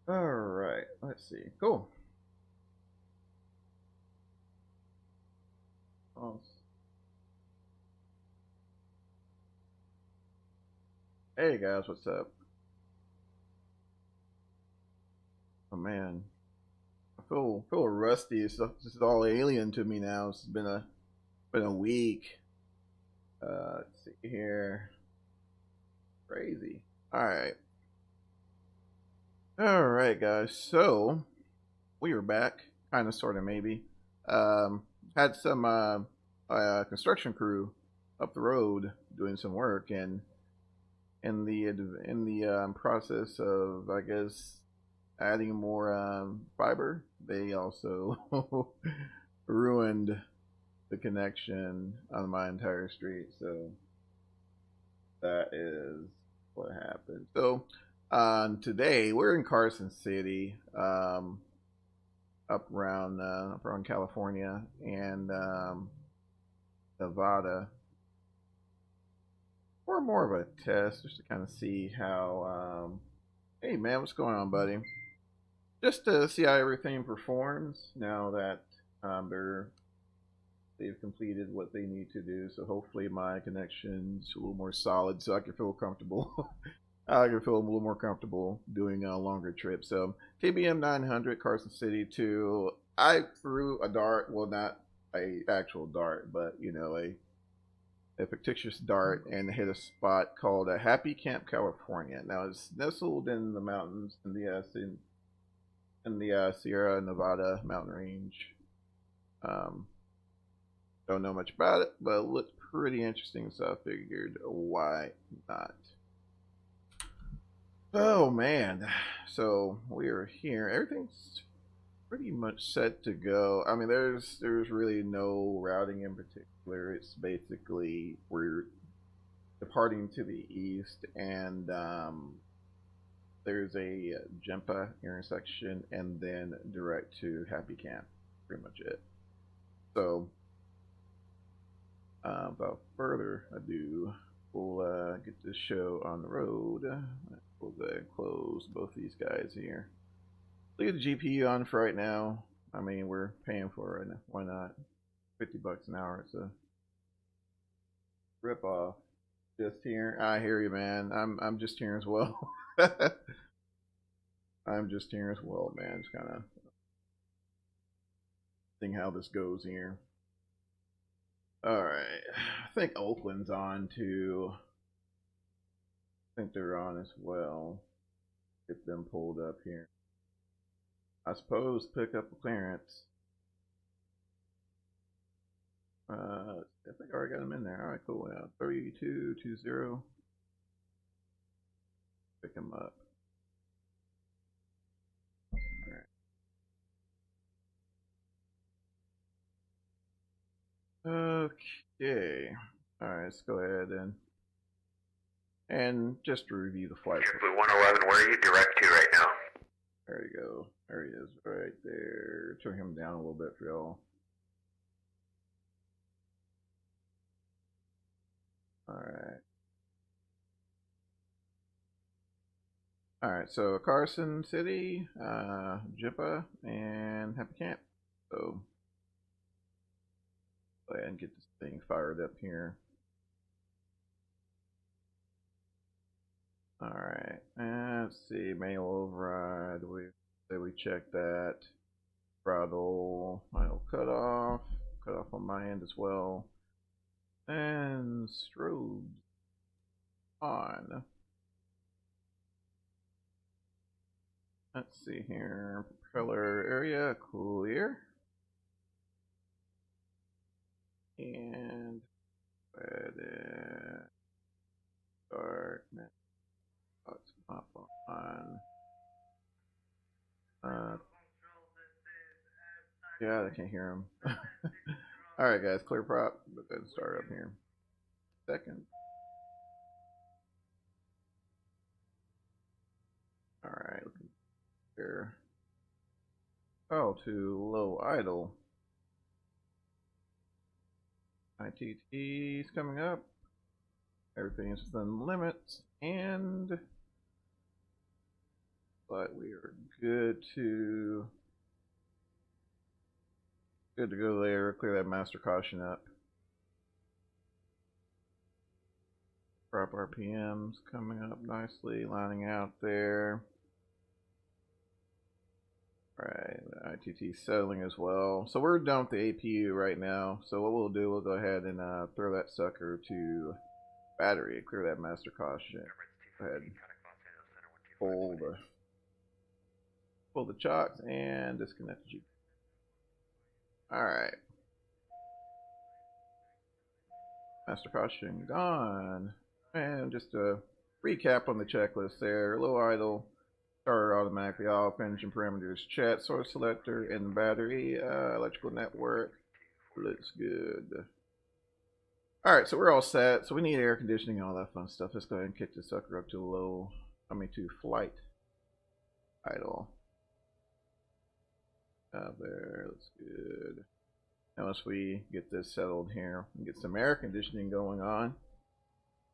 All right, let's see. Cool. Awesome. Hey guys, what's up? Oh man, I feel rusty. This is all alien to me now. It's been a week. Let's see here. Crazy. All right, guys. So we are back, kind of, sort of, maybe. Um, had some construction crew up the road doing some work, and in the process of, I guess, adding more fiber, they also ruined the connection on my entire street. So that is what happened. So today we're in Carson City, up around California and Nevada, or more of a test just to kind of see how. Hey man, what's going on, buddy? Just to see how everything performs now that they've completed what they need to do. So hopefully my connection's a little more solid, so I can feel comfortable. I can feel a little more comfortable doing a longer trip. So TBM-900 Carson City to, I threw a dart. Well, not a actual dart, but a fictitious dart and hit a spot called a Happy Camp, California. Now it's nestled in the mountains in the Sierra Nevada mountain range. Um, don't know much about it, but it looked pretty interesting, so I figured why not. Oh man, so we are here. Everything's pretty much set to go. I mean, there's really no routing in particular. It's basically we're departing to the east, and there's a Jempa intersection, and then direct to Happy Camp. Pretty much it. So, without further ado, we'll get this show on the road. We'll close both these guys here. Leave the GPU on for right now. I mean, we're paying for it right now. Why not? $50 an hour. It's a rip off. Just here. I hear you, man. I'm just here as well. I'm just here as well, man. Just kind of seeing how this goes here. All right. I think Oakland's on too. I think they're on as well. Get them pulled up here. I suppose pick up a clearance. I think I already got them in there. All right, cool. Now 3220. Pick them up. All right. Okay. All right, let's go ahead and just to review the flight. Blue 111, where are you direct to right now? There you go. There he is, right there. Turn him down a little bit for y'all. All right. All right. So Carson City, Jippa, and Happy Camp. So go ahead and get this thing fired up here. All right. And let's see. Manual override. Did we check that? Throttle. Idle cutoff. Cutoff on my end as well. And strobes on. Let's see here. Propeller area clear. And start. Let's pop on. Yeah, I can't hear him. All right, guys, clear prop. But then start up here. Second. All right, looking here. Oh, to low idle. ITT's coming up. Everything is within limits. And like we are good to go there. Clear that master caution up. Prop RPMs coming up nicely, lining out there. Right, ITT settling as well. So we're done with the APU right now. So what we'll do, we'll go ahead and throw that sucker to battery. Clear that master caution. Go ahead. Pull the chocks and disconnect the G. Alright. Master caution gone. And just to recap on the checklist there, low idle, starter automatically off, engine parameters chat, source selector, and battery, electrical network, looks good. Alright, so we're all set. So we need air conditioning and all that fun stuff. Let's go ahead and kick this sucker up to to flight idle. Out there, that's good. Now once we get this settled here and get some air conditioning going on,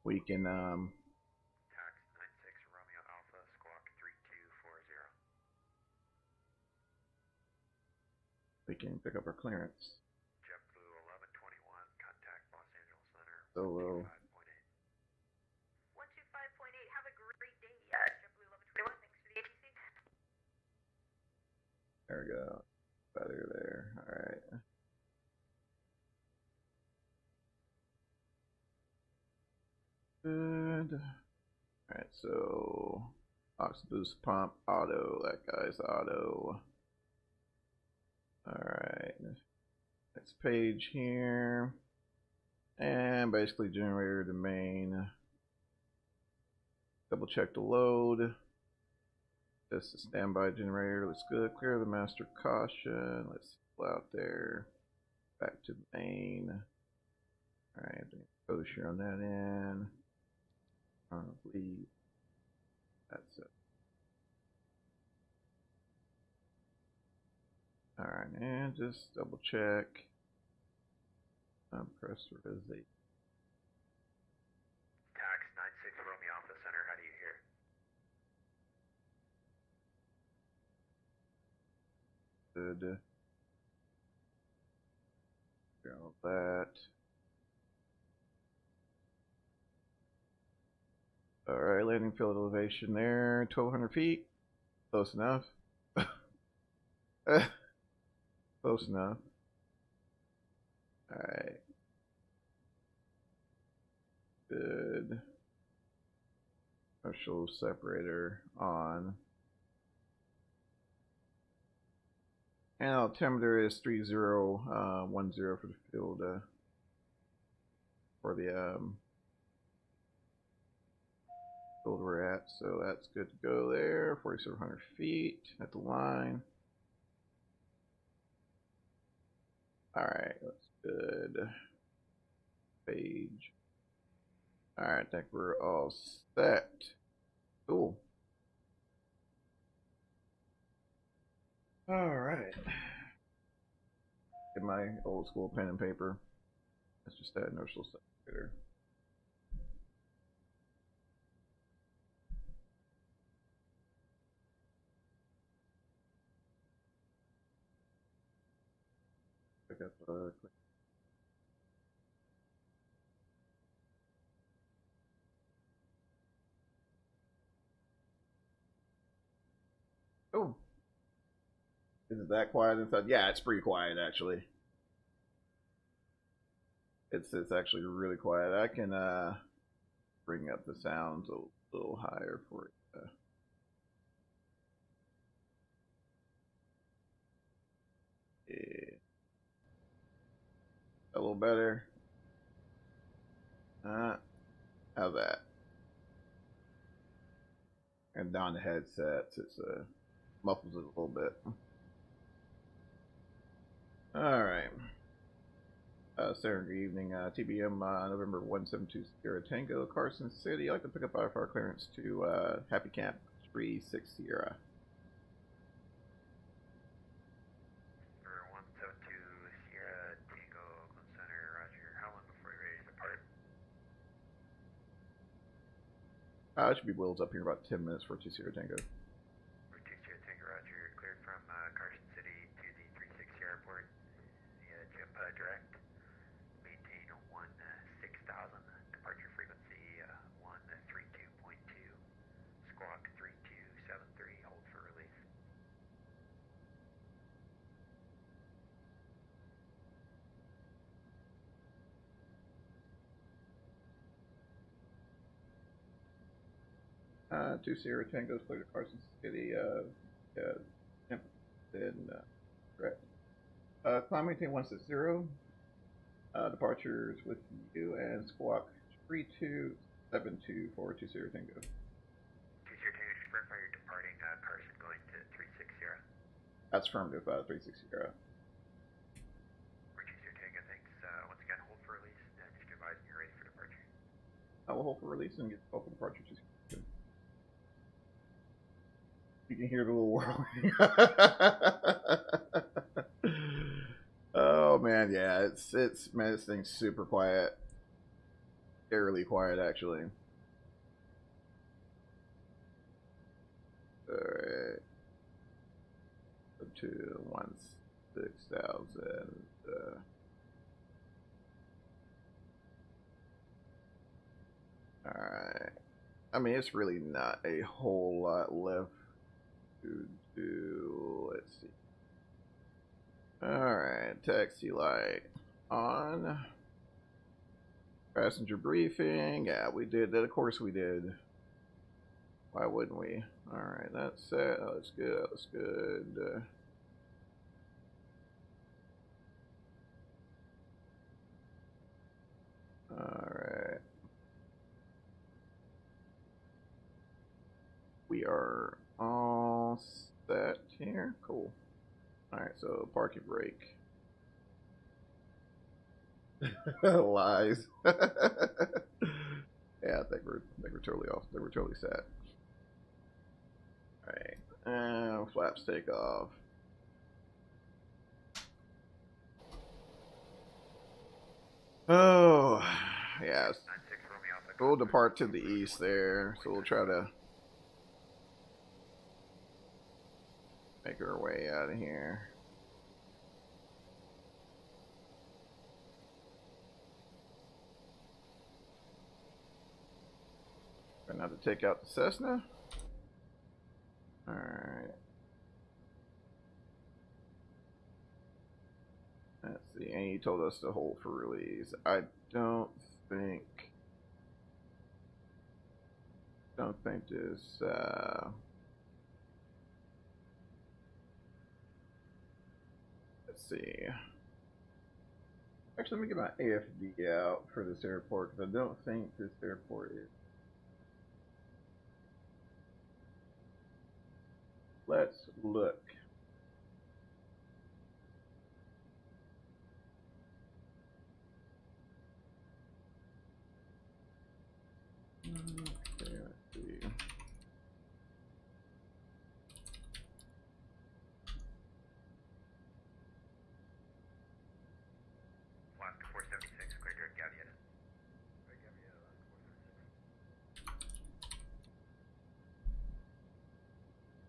we can Tax 96 Romeo Alpha Squawk 3240. we can pick up our clearance. JetBlue 1121, contact Los Angeles Center. Solo. 125.8, have a great day. JetBlue 1121, thanks for the ATC. There we go. Better there. Alright. Good. Alright, so ox boost pump auto. That guy's auto. Alright. Next page here. And basically generator domain. Double check the load. Just a standby generator. Looks good. Clear the master caution. Let's pull out there. Back to main. Alright, exposure on that end. Bleed. That's it. Alright, and just double check. Compressor is a Tax 96 Romeo Alpha Center, how do you hear? good. All that. Alright, landing field elevation there, 1,200 feet. Close enough. Close enough. Alright. Good. Partial separator on. And altimeter is 3010 for the field for the field we're at, so that's good to go there. 4,700 feet at the line. Alright, that's good. Page. Alright, I think we're all set. Cool. Alright. Get my old school pen and paper. That's just that inertial separator. Pick up oh. Is it that quiet inside? Yeah, it's pretty quiet actually. It's actually really quiet. I can bring up the sounds a little higher for it. Yeah. A little better. How's that? And down the headsets, it's muffles it a little bit. All right. Saturday evening, TBM November 172 Sierra Tango, Carson City. I'd like to pick up IFR clearance to Happy Camp 36 Sierra. 172 Sierra Tango, Oakland Center, roger. How long before you're ready to depart? It should be wheels up here in about 10 minutes for 2 Sierra Tango. Roger, direct. Maintain 6000. Departure frequency 132.2. Squawk 3273. Hold for release. Two Sierra Tangos, clear to Carson City. Then correct. Climb maintain 160. Departures with you and squawk 3272 for Two Sierra Tango. 2 Sierra Tango, just verify you're departing Carson going to 360. That's affirmative, 360. For 2 Sierra Tango, thanks. Once again, hold for release. Just advising you're ready for departure. I will hold for release and get open departure. You can hear the little whirling. Oh man, yeah, it's man, this thing's super quiet. Eerily quiet, actually. Alright. Up to 16,000. Alright. I mean, it's really not a whole lot left to do. Let's see. Alright, taxi light on. Passenger briefing. Yeah, we did that. Of course we did. Why wouldn't we? Alright, that's set. Oh, that's good. That's good. Alright. We are all set here. Cool. Alright, so parking brake. Lies. Yeah, I think we're totally off. They were totally set. Alright. Flaps take off. Oh, yes. We'll depart to the east there, so we'll try to make our way out of here. Try not to take out the Cessna. Alright. Let's see, and he told us to hold for release. I don't think this let's see. Actually, let me get my AFD out for this airport because I don't think this airport is. Let's look. Okay, let's see. Alaska 476, clear direct Gaviota.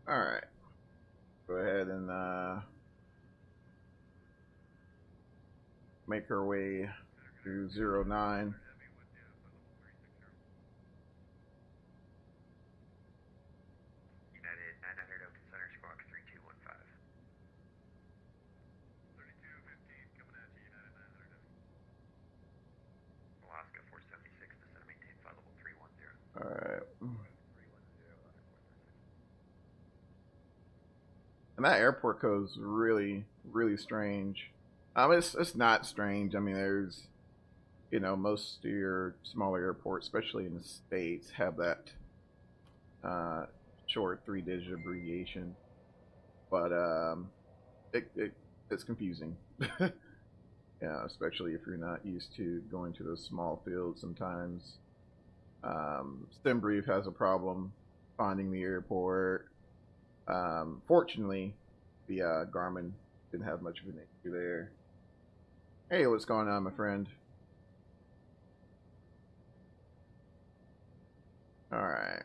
Alright. Go ahead and make our way to 09. United 900 Open Center, squawk 3215. 3215 coming at you, United 900. Alaska 476, descend maintain flight level 310. Alright. And that airport code is really, really strange. It's not strange. I mean, there's, most of your smaller airports, especially in the States, have that short 3-digit abbreviation. But it's confusing. Yeah, especially if you're not used to going to those small fields sometimes. SimBrief has a problem finding the airport. Fortunately, the Garmin didn't have much of an issue there. Hey, what's going on, my friend? Alright.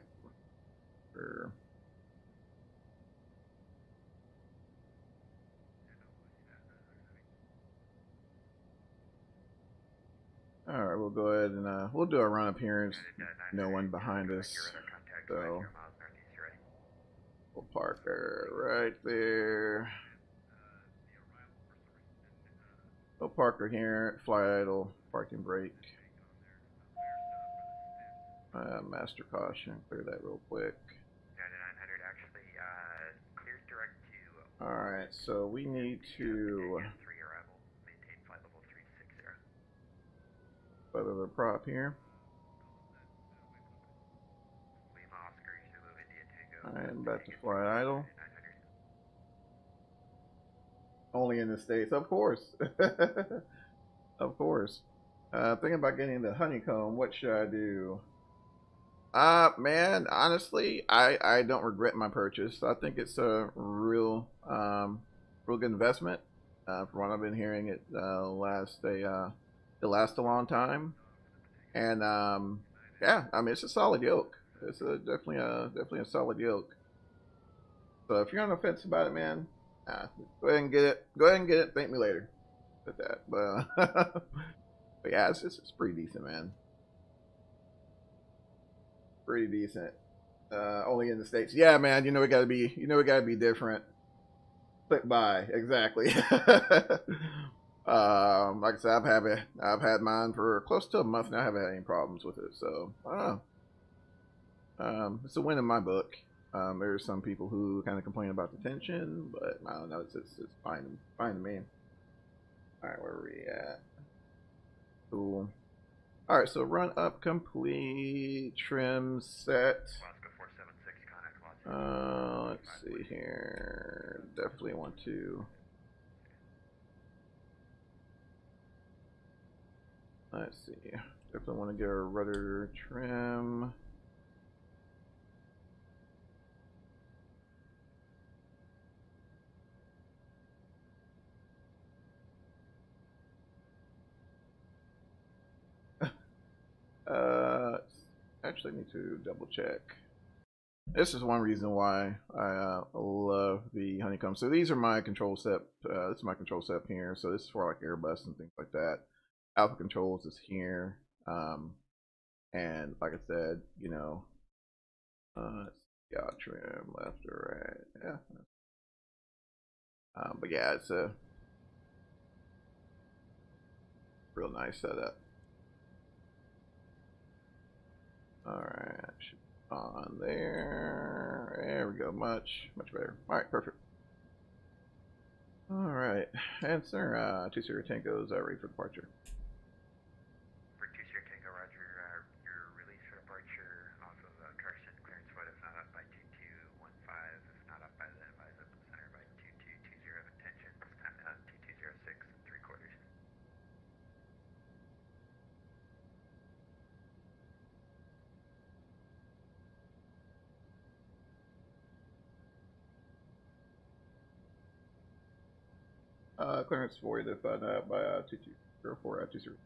All right, we'll go ahead and we'll do a run appearance. No one behind us, so we'll park her right there. We'll park her here. Fly idle, parking brake. Master caution. Clear that real quick. 900 actually cleared direct to. All right, so we need to. 3 arrival. Maintain flight level 360. Feather the prop here. Lima Oscar, Zulu India Tango. I am about to fly idle. Only in the States, of course. Of course. Thinking about getting the honeycomb. What should I do? Man, honestly, I don't regret my purchase. I think it's a real good investment. From what I've been hearing, it lasts a long time, and yeah, I mean it's a solid yoke. It's definitely a solid yoke. So if you're on the fence about it, man, go ahead and get it. Go ahead and get it. Thank me later. At that, but yeah, it's pretty decent, man. Pretty decent. Only in the States. Yeah, man. We gotta be different. Click buy. Exactly. Like I said, I've had mine for close to a month now. I haven't had any problems with it. So I don't know. It's a win in my book. There's some people who kind of complain about the tension, but I don't know. It's fine to me. All right, where are we at? Cool. All right, so run up complete, trim set. Let's see here. Definitely want to. Let's see. Definitely want to get our rudder trim. Actually need to double check. This is one reason why I love the honeycomb. So these are my control set. This is my control set here. So this is for like Airbus and things like that. Alpha controls is here. And like I said, yacht trim left or right. Yeah. But yeah, it's a real nice setup. All right, should be on there. There we go. Much better. All right, perfect. All right, and sir, 20 Tango's ready for departure. For 20 Tango, Roger. Your release for departure off of correction clearance what if not up by 2215, if not up by then advise up in the center by 2220 of intention. Time down 2206 3/4. Clearance void if not by 2204 20. 20 Tango,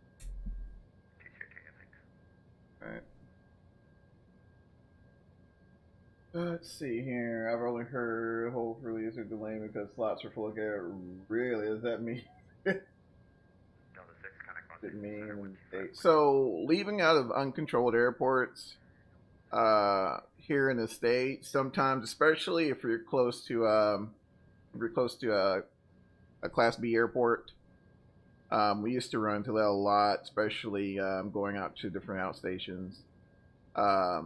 thanks. All right. Let's see here. I've only heard whole release are delayed because slots are full of air. Really? Does that mean? Delta 6 contact It mean so leaving out of uncontrolled airports here in the States, sometimes, especially if you're close to a Class B airport. We used to run into that a lot, especially going out to different outstations. A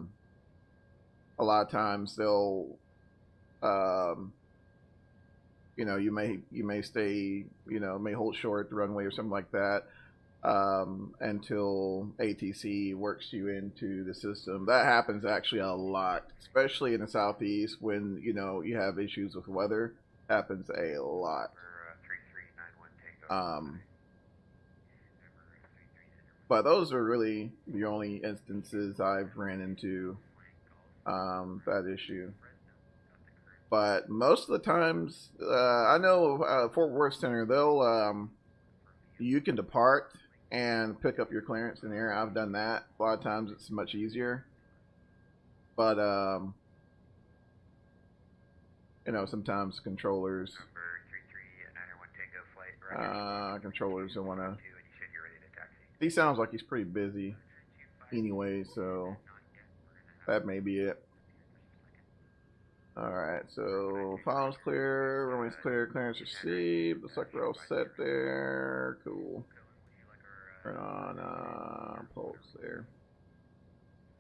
lot of times they'll, you may stay, may hold short the runway or something like that until ATC works you into the system. That happens actually a lot, especially in the Southeast when you have issues with weather. Happens a lot. But those are really the only instances I've ran into that issue. But most of the times, I know Fort Worth Center, you can depart and pick up your clearance in the air. I've done that. A lot of times it's much easier. But sometimes controllers don't want to He sounds like he's pretty busy anyway, so that may be it. Alright, so files clear, runway's clear, clearance received. Looks like we're all set there. Cool. Turn on pulse there.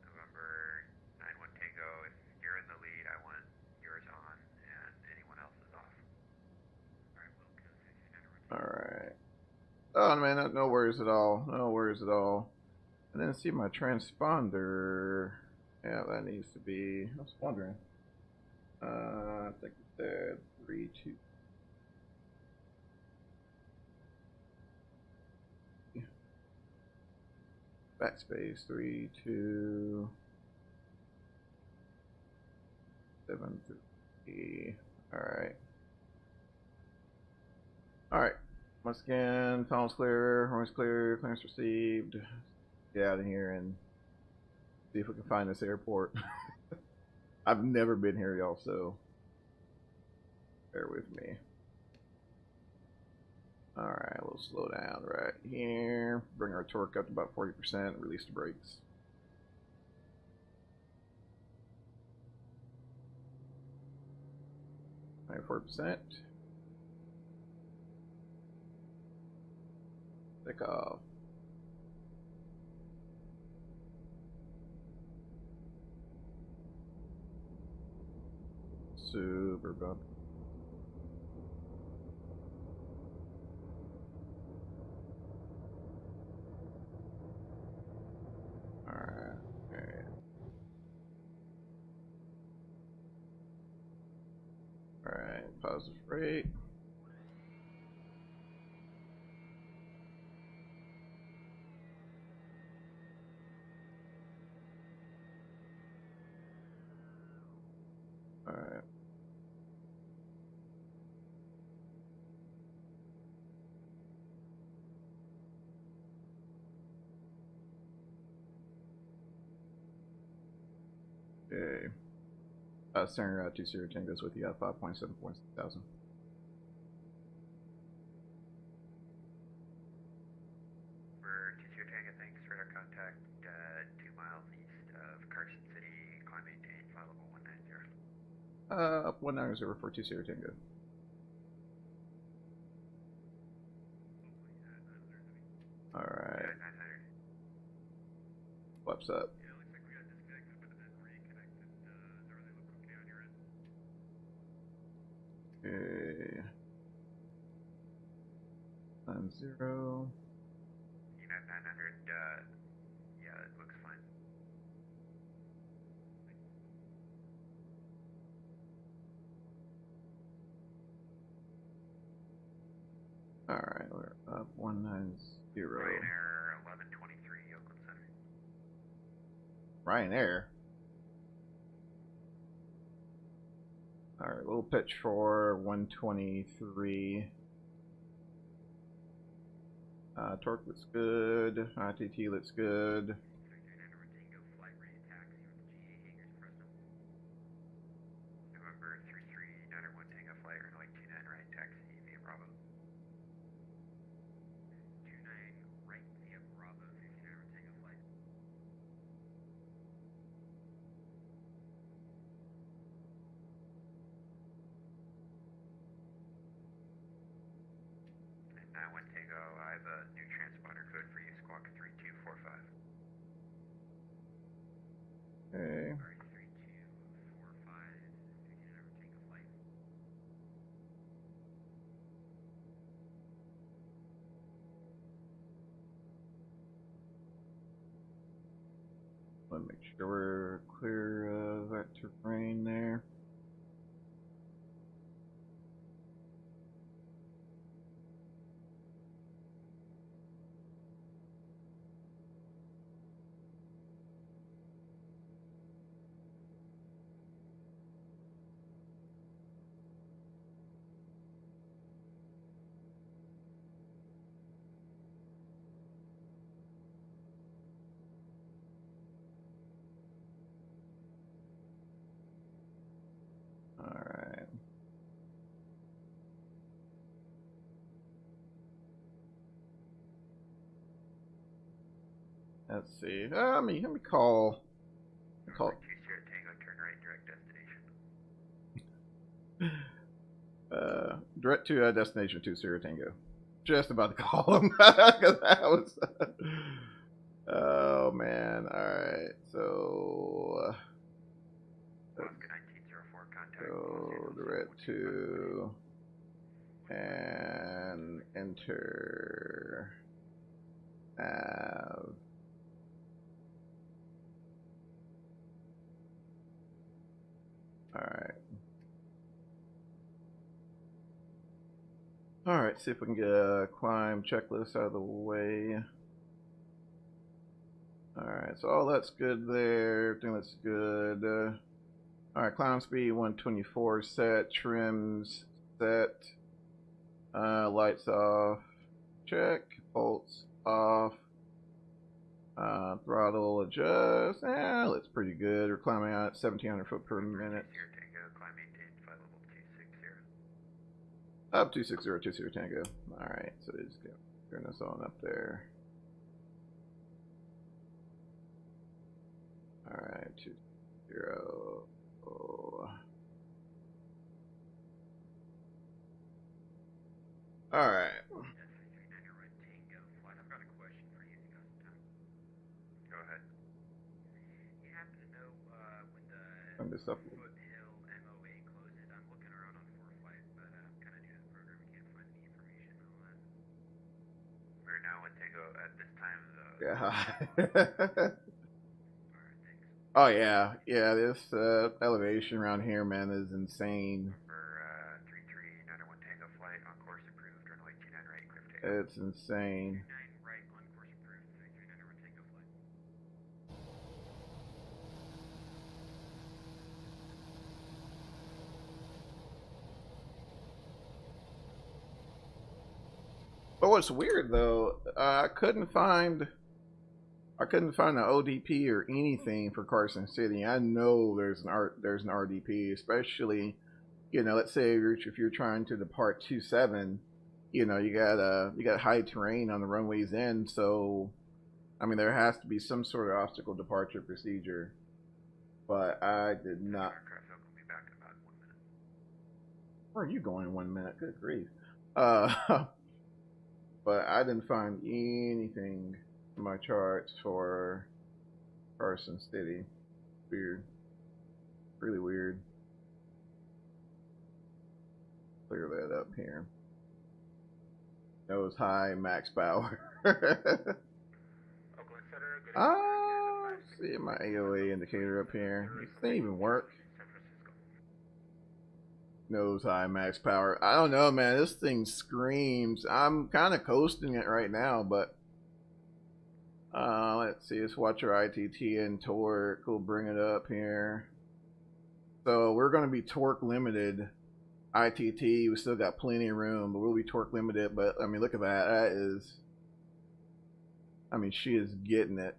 November 91 Tango, if you're in the lead, I want yours on, and anyone else is off. Alright. Oh man, no worries at all. No worries at all. And then see my transponder. Yeah, that needs to be. I was wondering. I think it said 3, 2. Backspace 3, 2, 7, 3. Alright. Alright. Once again, tunnel's clear, horn's clear, clearance received. Get out of here and see if we can find this airport. I've never been here, y'all, so bear with me. Alright, we'll slow down right here. Bring our torque up to about 40%, release the brakes. All right, 40%. Take off. Super bump. Alright. Alright, positive rate. Alright. Okay. Center 20 Tango's with you at 5.7 thousand. For 20 Tango, thanks. Radar contact 2 miles east of Carson City, climbing to flight level 190. Up 190 for 20 Tango. Alright. 900. Flaps up. Yeah, looks like we got disconnected, but then reconnected. Does everything look okay on your end? Okay. 90. United 900, yeah, it looks fine. Alright, we're up 190. Ryanair 1123, Oakland Center. Ryanair. Alright, we'll pitch for 123. Torque looks good. ITT looks good. Tango flight ready taxi with the GA hangars Fresno. November 3391 Tango flight runway 29 right taxi via Bravo. 29 right via Bravo 59 Tango flight. And 91 Tango, I have a new transponder code for you, Squawk 3245. Okay. Sorry, 3245, 59 Tango flight. Let me make sure we're clear of that terrain there. Alright. let's see. Let me call. Call 2 Sierra Tango, turn right, direct destination. Direct to destination 2 Sierra Tango. Just about to call him. Because that was. Oh man! All right, so. Oscar 1904 contact. So direct to and enter. All right, see if we can get a climb checklist out of the way. All right, so all that's good there. Everything looks good. All right, climb speed 124 set, trims set, lights off, check, pulse off, throttle adjust. Looks pretty good. We're climbing out at 1,700 foot per minute. Up 260 Tango. Alright, so just turn this on up there. Alright, 20. Alright. I've got a question for you. Go ahead. You happen to know when the Foothill MOA closes? I'm looking around on 4Flight, but I'm kind of new to the program. I can't find any information on that. We're now in Tango at this time. Yeah. Alright, thanks. Oh yeah, yeah. This elevation around here, man, is insane. Number 3391 Tango flight on course approved. Runway 29 right, clear for takeoff. It's insane. 29 right on course approved. 3391 Tango flight. But what's weird though, I couldn't find an ODP or anything for Carson City. I know there's an RDP, especially, let's say if you're trying to depart 27, you got high terrain on the runway's end, so I mean there has to be some sort of obstacle departure procedure. But I did not. Aircraft will be back in about 1 minute. Where are you going in 1 minute? Good grief. But I didn't find anything in my charts for Carson City. Weird. Really weird. Clear that up here. Nose high, max power. See my AOA indicator up here. Does that even work? Nose high, max power. I don't know, man. This thing screams. I'm kind of coasting it right now, but let's see. Let's watch our ITT and torque. We'll bring it up here. So we're going to be torque limited. ITT, we still got plenty of room, but we'll be torque limited. But I mean, look at that. That is, I mean, she is getting it.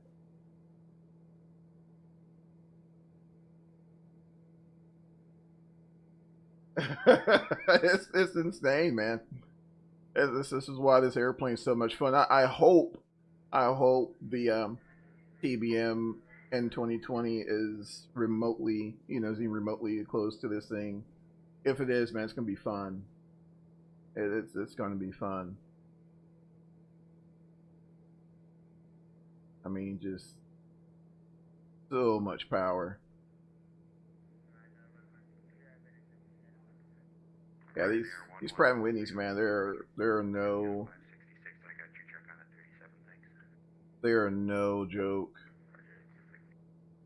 It's insane, man. This is why this airplane is so much fun. I hope the TBM in 2020 is remotely, is even remotely close to this thing. If it is, man, it's gonna be fun. It's gonna be fun. I mean, just so much power. Yeah, these Pratt & Whitneys, man, there are no joke.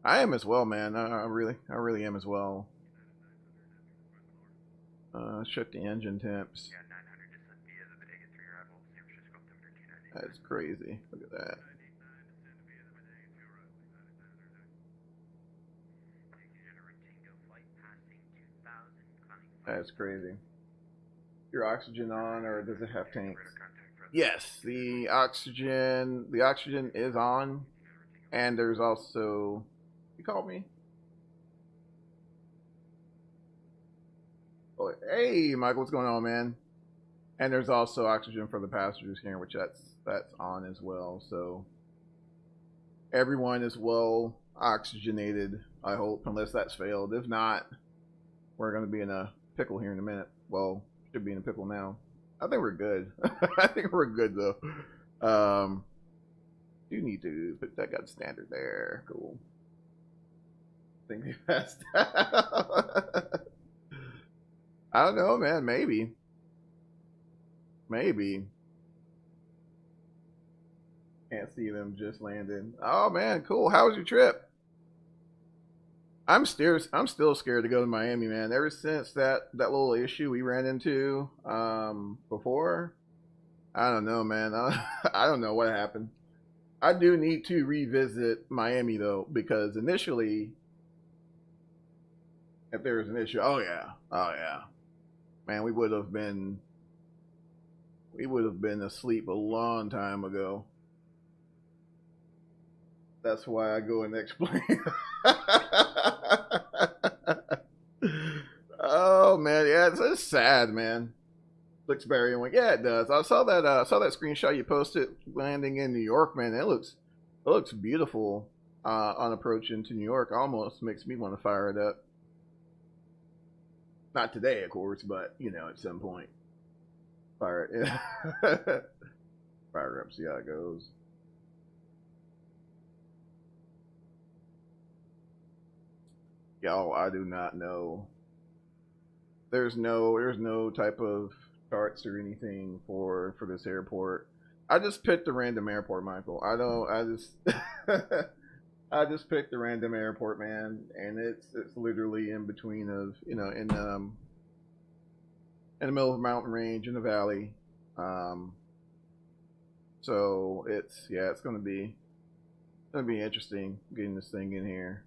I am as well, man. I really am as well. Check the engine temps. That's crazy. Look at that. That's crazy. Your oxygen on, or does it have tanks? Yes, the oxygen is on, and there's also. You called me? Oh, hey, Michael, what's going on, man? And there's also oxygen for the passengers here, which that's on as well. So everyone is well oxygenated, I hope, unless that's failed. If not, we're going to be in a pickle here in a minute. Well, should be in a pickle now. I think we're good. I think we're good, though. Do need to put that got standard there. Cool. I think we passed. I don't know, man. Maybe. Maybe. Can't see them just landing. Oh man, cool. How was your trip? I'm still scared to go to Miami, man. Ever since that little issue we ran into before, I don't know, man. I don't know what happened. I do need to revisit Miami though, because initially, if there was an issue, oh yeah, man, we would have been asleep a long time ago. That's why I go and explain. Oh man, yeah, it's sad, man. Looks very and went, yeah, it does. I saw that screenshot you posted landing in New York, man. It looks beautiful on approach into New York. Almost makes me want to fire it up. Not today, of course, but you know, at some point, fire it. Fire it up, see how it goes. Y'all, I do not know. There's no type of charts or anything for this airport. I just picked a random airport, Michael. I just I just picked a random airport, man, and it's literally in between of, you know, in the middle of a mountain range in the valley. So it's gonna be interesting getting this thing in here.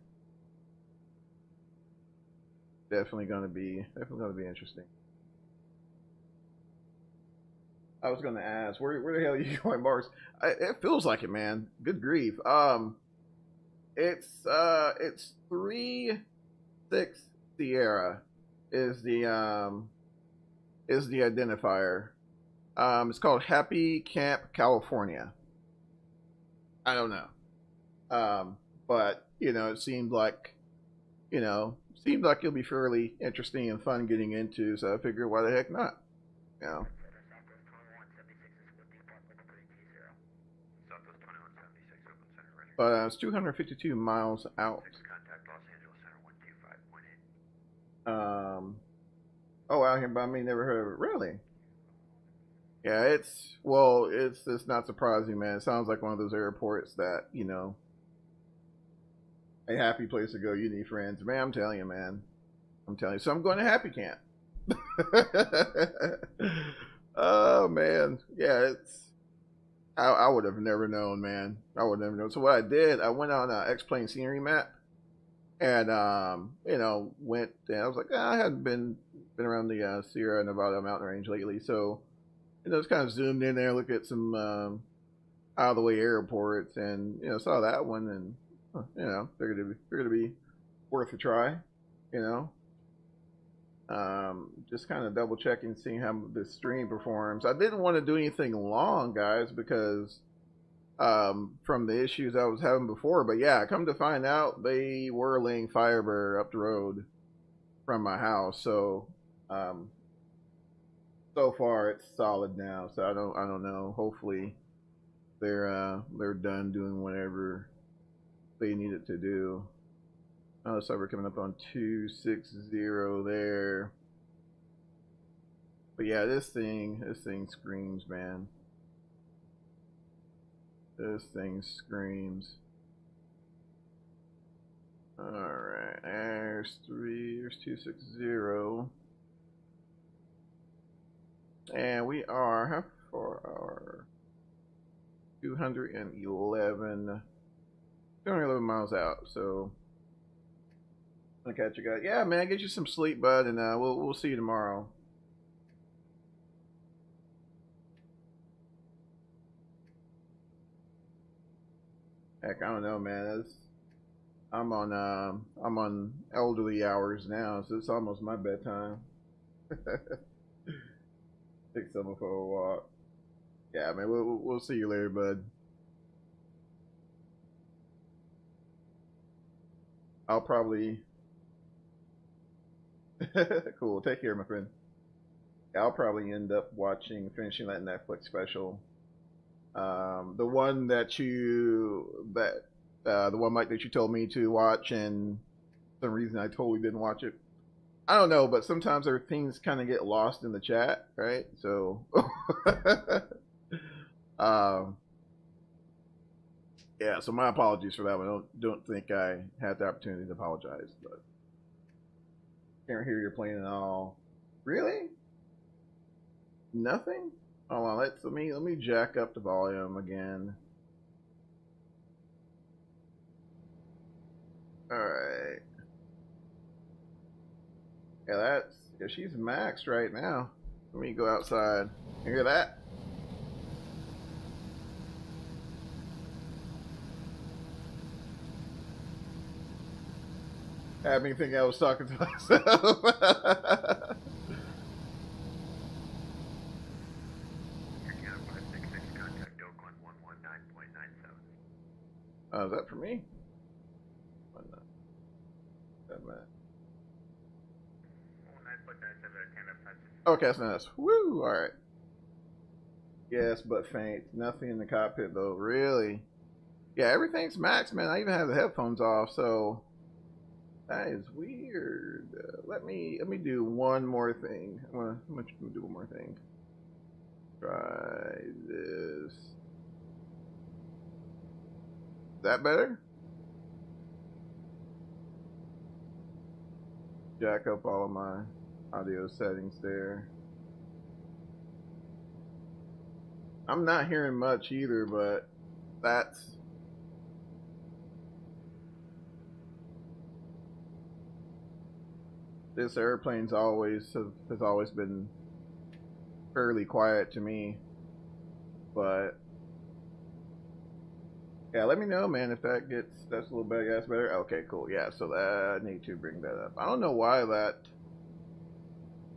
Definitely gonna be interesting. I was gonna ask where the hell are you going, Mars? It feels like it, man. Good grief. It's 3-6 Sierra is the identifier. It's called Happy Camp California. I don't know. But you know, it seemed like it'll be fairly interesting and fun getting into. So I figured, why the heck not? You know. But it's 252 miles out. Contact Los Angeles Center 125.8. Oh, out here by me, never heard of it. Really? Yeah, it's not surprising, man. It sounds like one of those airports that, you know, a happy place to go. You need friends, man. I'm telling you, man. I'm telling you. So I'm going to Happy Camp. Oh man, yeah. I would have never known, man. I would have never known. So what I did, I went on X-Plane scenery map, and you know, went. And I was like, I hadn't been around the Sierra Nevada mountain range lately, so you know, just kind of zoomed in there, looked at some out of the way airports, and you know, saw that one, and you know, figured it'd be worth a try, you know. Just kind of double checking, seeing how the stream performs. I didn't want to do anything long, guys, because from the issues I was having before. But yeah, come to find out, they were laying fiber up the road from my house. So so far it's solid now. So I don't know. Hopefully they're done doing whatever they needed to do. Oh, so we're coming up on 260 there. But yeah, this thing screams, man. This thing screams. Alright, there's 260. And we are, how far are 211 miles out, so I'll catch you guys. Yeah, man, get you some sleep, bud, and we'll see you tomorrow. Heck, I don't know, man. I'm on elderly hours now, so it's almost my bedtime. Take someone for a walk. Yeah, man, we'll see you later, bud. I'll probably. Cool. Take care, my friend. I'll probably end up finishing that Netflix special. The one the one, Mike, that you told me to watch, and for some reason I totally didn't watch it. I don't know, but sometimes there things kind of get lost in the chat, right? So, um, yeah. So my apologies for that one. I don't think I had the opportunity to apologize, but can't hear you're playing at all. Really? Nothing? Hold on. Let me jack up the volume again. All right. Yeah, she's maxed right now. Let me go outside. You hear that? Had me think I was talking to myself. Oh, is that for me? Okay, that's nice. Woo! Alright. Yes, but faint. Nothing in the cockpit, though. Really? Yeah, everything's max, man. I even have the headphones off, so... That is weird. Let me do one more thing. I'm gonna do one more thing. Try this. Is that better? Jack up all of my audio settings there. I'm not hearing much either, but that's... This airplane's has always been fairly quiet to me, but yeah, let me know, man, if that's a little better. That's better. Okay, cool. Yeah, so that I need to bring that up. I don't know why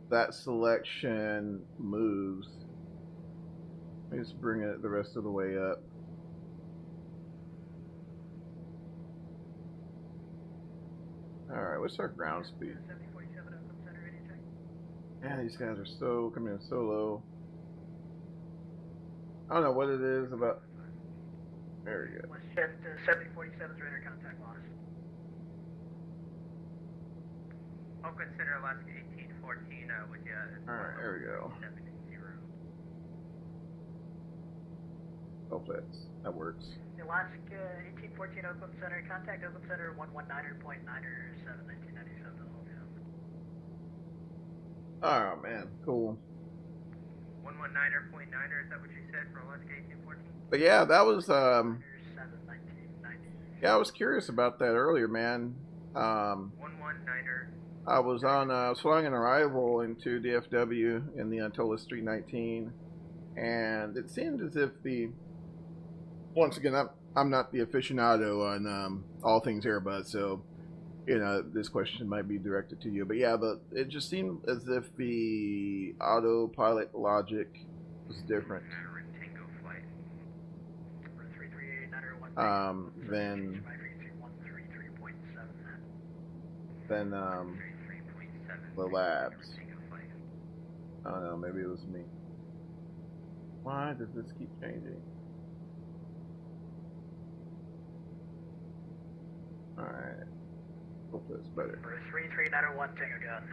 that selection moves. Let me just bring it the rest of the way up. All right, what's our ground speed? Yeah, these guys are coming in so low. I don't know what it is about. There we go. Westjet 7047's radar contact lost. Oakland Center, Alaska 1814, with you. Alright, there we go. 70. Hope that works. Alaska 1814 Oakland Center, contact Oakland Center 119.907, 1997. Oh man, cool. 119.9, is that what you said for Alaska 1814? But yeah, that was yeah, I was curious about that earlier, man. 119er. I was flying an arrival into DFW in the Untitled 319, and it seemed as if once again, I'm not the aficionado on all things Airbus, so this question might be directed to you. But yeah, it just seemed as if the autopilot logic was different. Than the labs. I don't know, maybe it was me. Why does this keep changing? Alright. Hopefully it's better. 33901, Tango gun.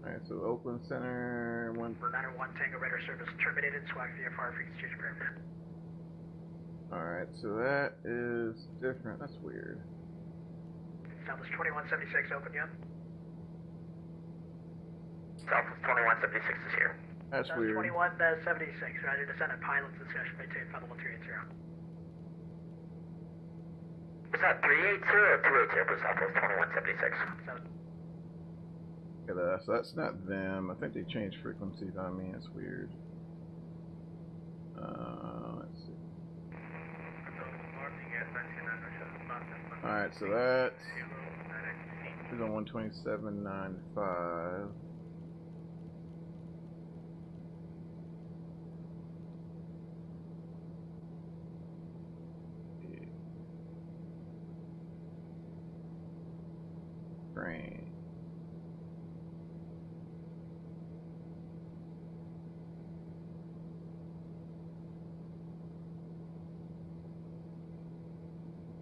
Alright, so Oakland Center, 901 Tango radar service terminated, swag VFR frequency change parameter. Alright, so that is different. That's weird. Southwest 2176, open gun. Southwest 2176 is here. That's weird. 2176, roger, descent and pilots discussion maintained final 1380. Was that 380 or 280 for Southwest 2176? So that's not them. I think they changed frequencies on me. That's weird. Let's see. Alright, so that's is on 127.95. Crane.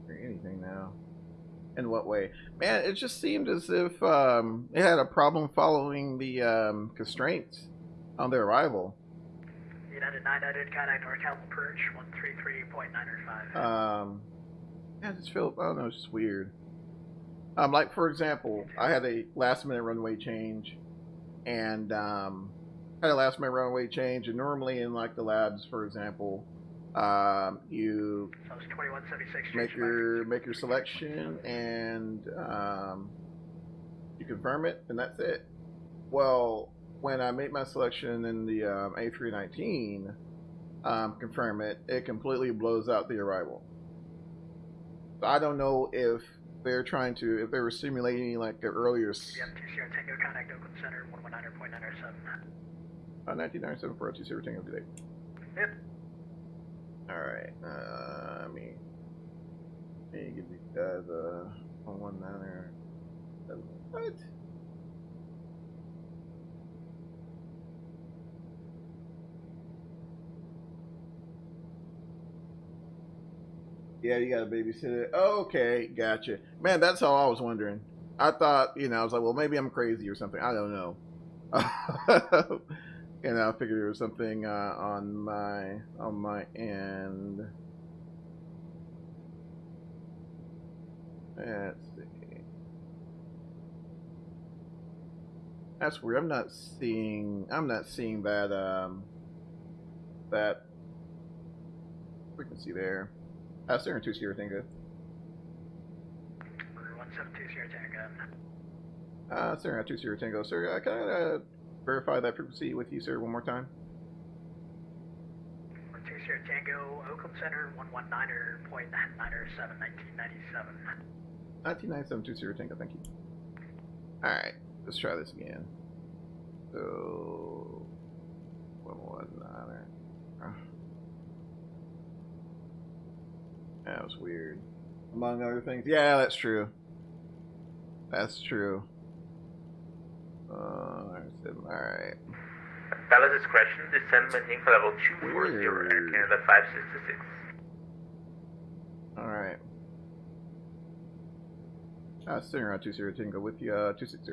Anything now? In what way? Man, it just seemed as if it had a problem following the constraints on their arrival. United 900, contact NorCal Perch 133.905. Yeah, I just feel, I don't know, it's just weird. Like, for example, I had a last-minute runway change, and and normally in, like, the labs, for example, you make your selection, and you confirm it, and that's it. Well, when I made my selection in the A319, confirm it, it completely blows out the arrival. So I don't know if they're trying to, if they were simulating like the earlier. TBM-2 Tango, contact Oakland Center 119.907. 1997 for 2 Tango today. Yep. Alright, let me give these guys a 119er. What? Yeah, you gotta babysit it. Oh, okay, gotcha. Man, that's all I was wondering. I thought, I was like, well, maybe I'm crazy or something. I don't know. And I figured there was something on my end. Let's see. That's weird. I'm not seeing that that frequency there. Sierra 2 Sierra Tango. 172 Sierra Tango. Sierra 2 Sierra Tango. Sir, can I verify that frequency with you, sir, one more time? 2 Sierra Tango, Oakland Center 119.907, 1997. 1997 2 Sierra Tango, thank you. Alright, let's try this again. So 119er. That was weird. Among other things. Yeah, that's true. That's true. Alright. Dallas discretion, descend maintain for level 240, Air Canada 566. Alright. Sitting around 2 Sierra Tango with you, 260.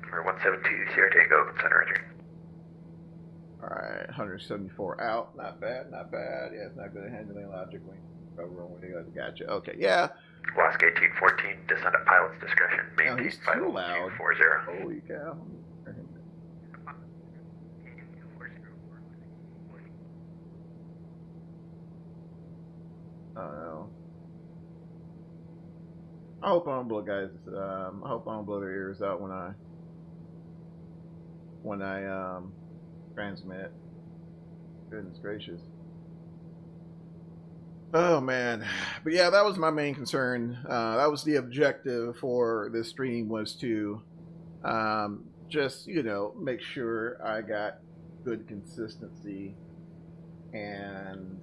For 172 Sierra Tango, Oakland Center, Roger. Alright, 174 out. Not bad, not bad. Yeah, it's not good at handling logically. Gotcha. Okay, yeah. Alaska 1814, descend at pilot's discretion. Oh, he's too loud. 40. Holy cow. Oh no. I hope I don't blow guys. I hope I don't blow their ears out when I transmit. Goodness gracious. Oh man, but yeah, that was my main concern. That was the objective for this stream, was to just make sure I got good consistency, and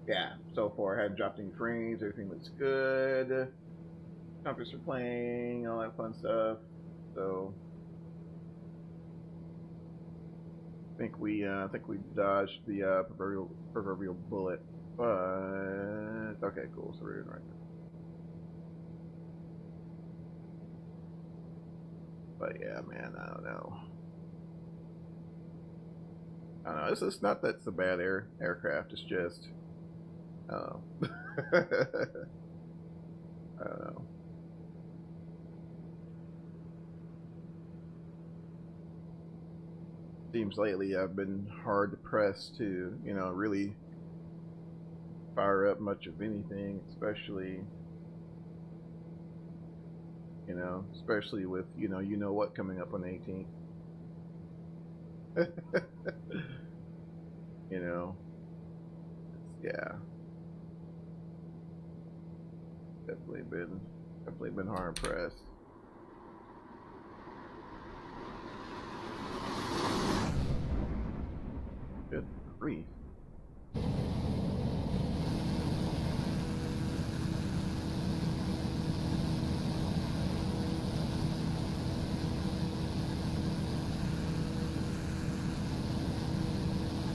yeah, so far I hadn't dropped any frames. Everything looks good. Compass are playing, all that fun stuff. So I think we dodged the proverbial bullet. But okay, cool. So we're in right now. But yeah, man, I don't know. It's not that it's a bad aircraft. It's just, I don't know. I don't know. Seems lately I've been hard pressed to, really fire up much of anything, especially with what coming up on the 18th. Yeah, definitely been hard pressed. Good grief.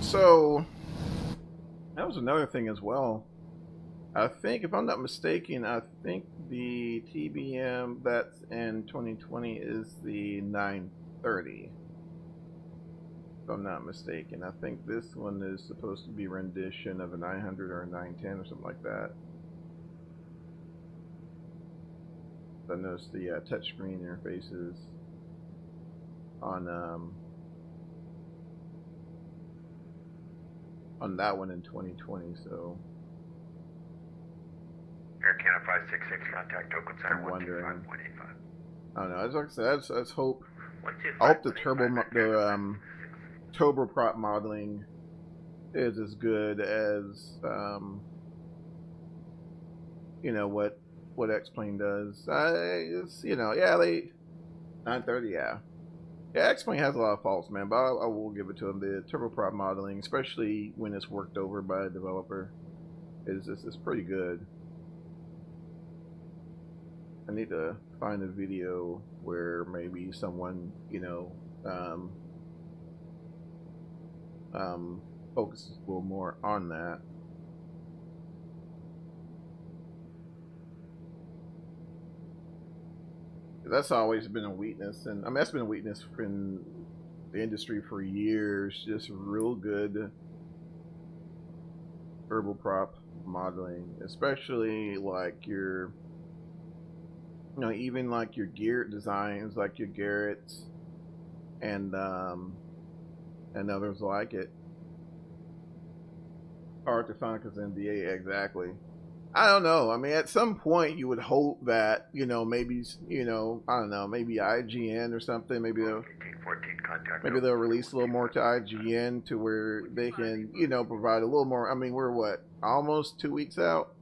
So that was another thing as well. I think, if I'm not mistaken, I think the TBM that's in 2020 is the 930. If I'm not mistaken, I think this one is supposed to be a rendition of a 900 or a 910 or something like that. I noticed the touchscreen interfaces on that one in 2020. So Air Canada 566, contact Oakland Center I'm wondering. 125.85. I don't know. As like I said, let's hope. 125. I hope the turboprop modeling is as good as you know what X-Plane does. It's, you know, yeah, they 930, yeah. X-Plane has a lot of faults, man, but I will give it to them. The turboprop modeling, especially when it's worked over by a developer, is pretty good. I need to find a video where maybe someone, you know, focuses a little more on that. That's always been a weakness, and I mean that's been a weakness in the industry for years. Just real good turboprop modeling, especially like your, you know, even like your Garrett designs, like your Garretts, and others like it. Hard to find because NDA, exactly. I don't know. I mean, at some point you would hope that, you know, maybe, you know, I don't know, maybe IGN or something, maybe they'll release a little more to IGN to where they can, you know, provide a little more. I mean, we're what, almost 2 weeks out,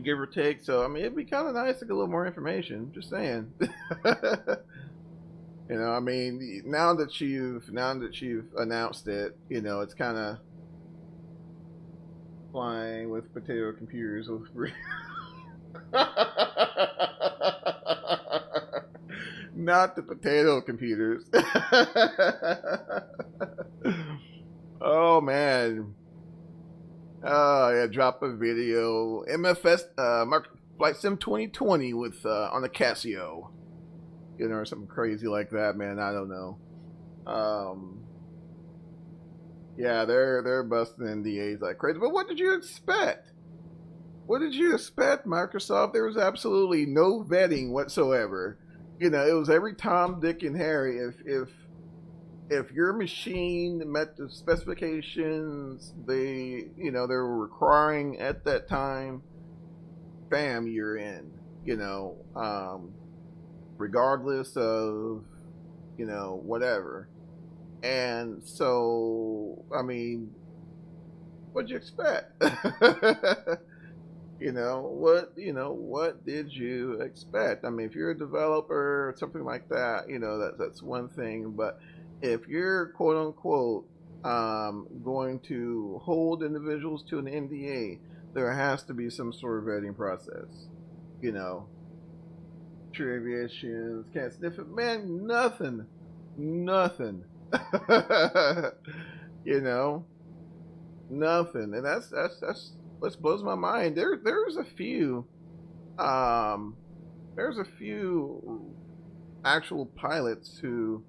give or take. So I mean, it'd be kind of nice to get a little more information. Just saying. You know, I mean, now that you've announced it, you know, it's kind of flying with potato computers with not the potato computers. Oh man. Oh yeah, drop a video. MFS Flight Sim 2020 with on the Casio. You know, or something crazy like that, man. I don't know. Yeah, they're busting NDAs like crazy. But what did you expect? What did you expect, Microsoft? There was absolutely no vetting whatsoever. You know, it was every Tom, Dick, and Harry. If your machine met the specifications they were requiring at that time, bam, you're in. You know, regardless of, you know, whatever. And so, I mean, what'd you expect? What did you expect? I mean, if you're a developer or something like that, you know, that's one thing. But if you're quote unquote going to hold individuals to an NDA, there has to be some sort of vetting process. You know, triviations, can't sniff it, man, nothing. You know, nothing, and that's what blows my mind. There's a few actual pilots who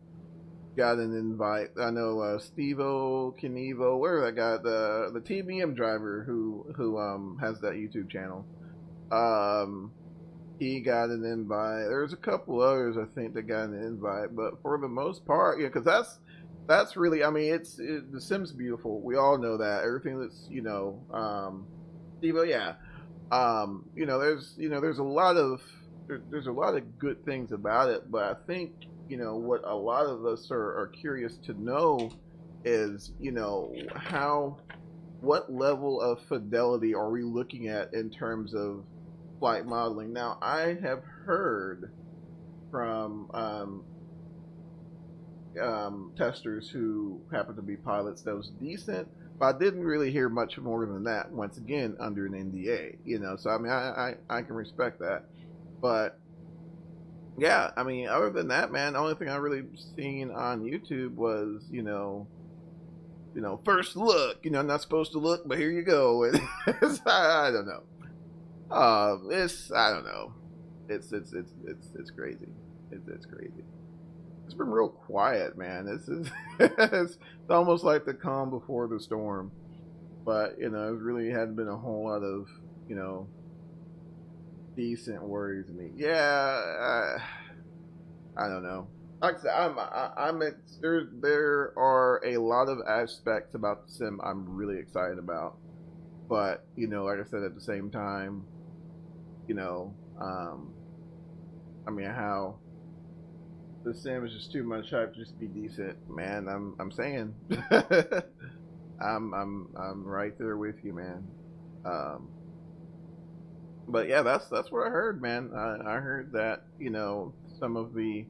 got an invite. I know Steve-O, Knievo, where that guy, the TBM driver who has that YouTube channel. He got an invite. There's a couple others I think that got an invite, but for the most part, yeah, because that's really, I mean, the Sim's beautiful. We all know that. Everything that's, you know, Steve-O, yeah. You know, there's a lot of good things about it, but I think, you know, what a lot of us are curious to know is, you know, what level of fidelity are we looking at in terms of flight modeling. Now, I have heard from testers who happen to be pilots that was decent, but I didn't really hear much more than that. Once again, under an NDA, you know. So I mean, I can respect that, but yeah, I mean, other than that, man, the only thing I really seen on YouTube was, you know, first look. I'm not supposed to look, but here you go. And I don't know. I don't know. It's crazy. It's crazy. It's been real quiet, man. This is it's almost like the calm before the storm. But it really hadn't been a whole lot of decent worries to me. Yeah, I don't know. Like I said, there are a lot of aspects about the sim I'm really excited about. But like I said, at the same time, how the sim is just too much hype just to be decent, man. I'm saying, I'm right there with you, man. But yeah, that's what I heard, man. I heard that some of the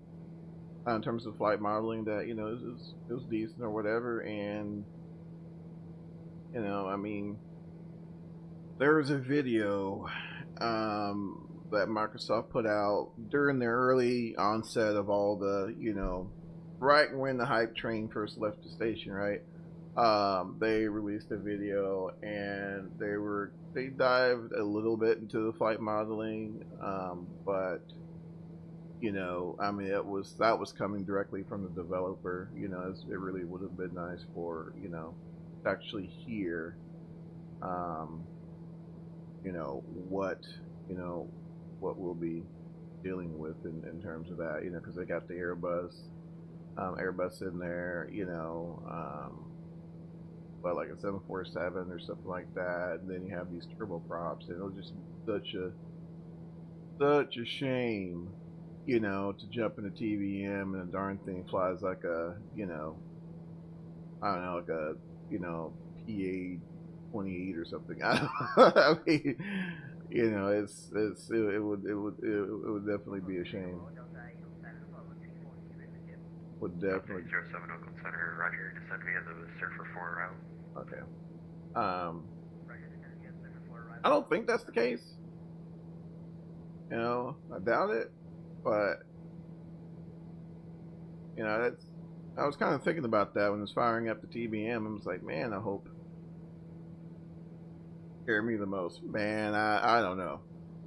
in terms of flight modeling that it was decent or whatever, and there was a video that Microsoft put out during the early onset of all the right when the hype train first left the station, right? They released a video and they dived a little bit into the flight modeling, but that was coming directly from the developer. It really would have been nice for to actually hear what we'll be dealing with in terms of that, because they got the Airbus in there, but like a 747 or something like that, and then you have these turboprops, and it was just such a shame, to jump in a TBM and the darn thing flies like a, I don't know, like a, PA-28 or something. I mean, it would definitely be a shame. Would definitely. 07 Oakland Center, Roger, descend via the Surfer 4 route. Okay. I don't think that's the case. I doubt it, but I was kind of thinking about that when I was firing up the TBM. I was like, man, I hope scare me the most. Man, I don't know.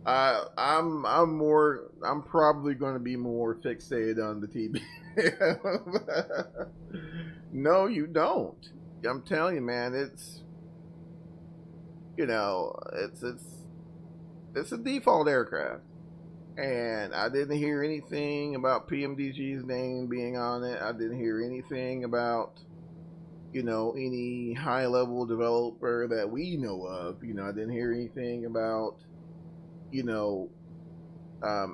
I'm probably going to be more fixated on the TBM. No, you don't. I'm telling you, man, it's it's a default aircraft. And I didn't hear anything about PMDG's name being on it. I didn't hear anything about any high level developer that we know of. I didn't hear anything about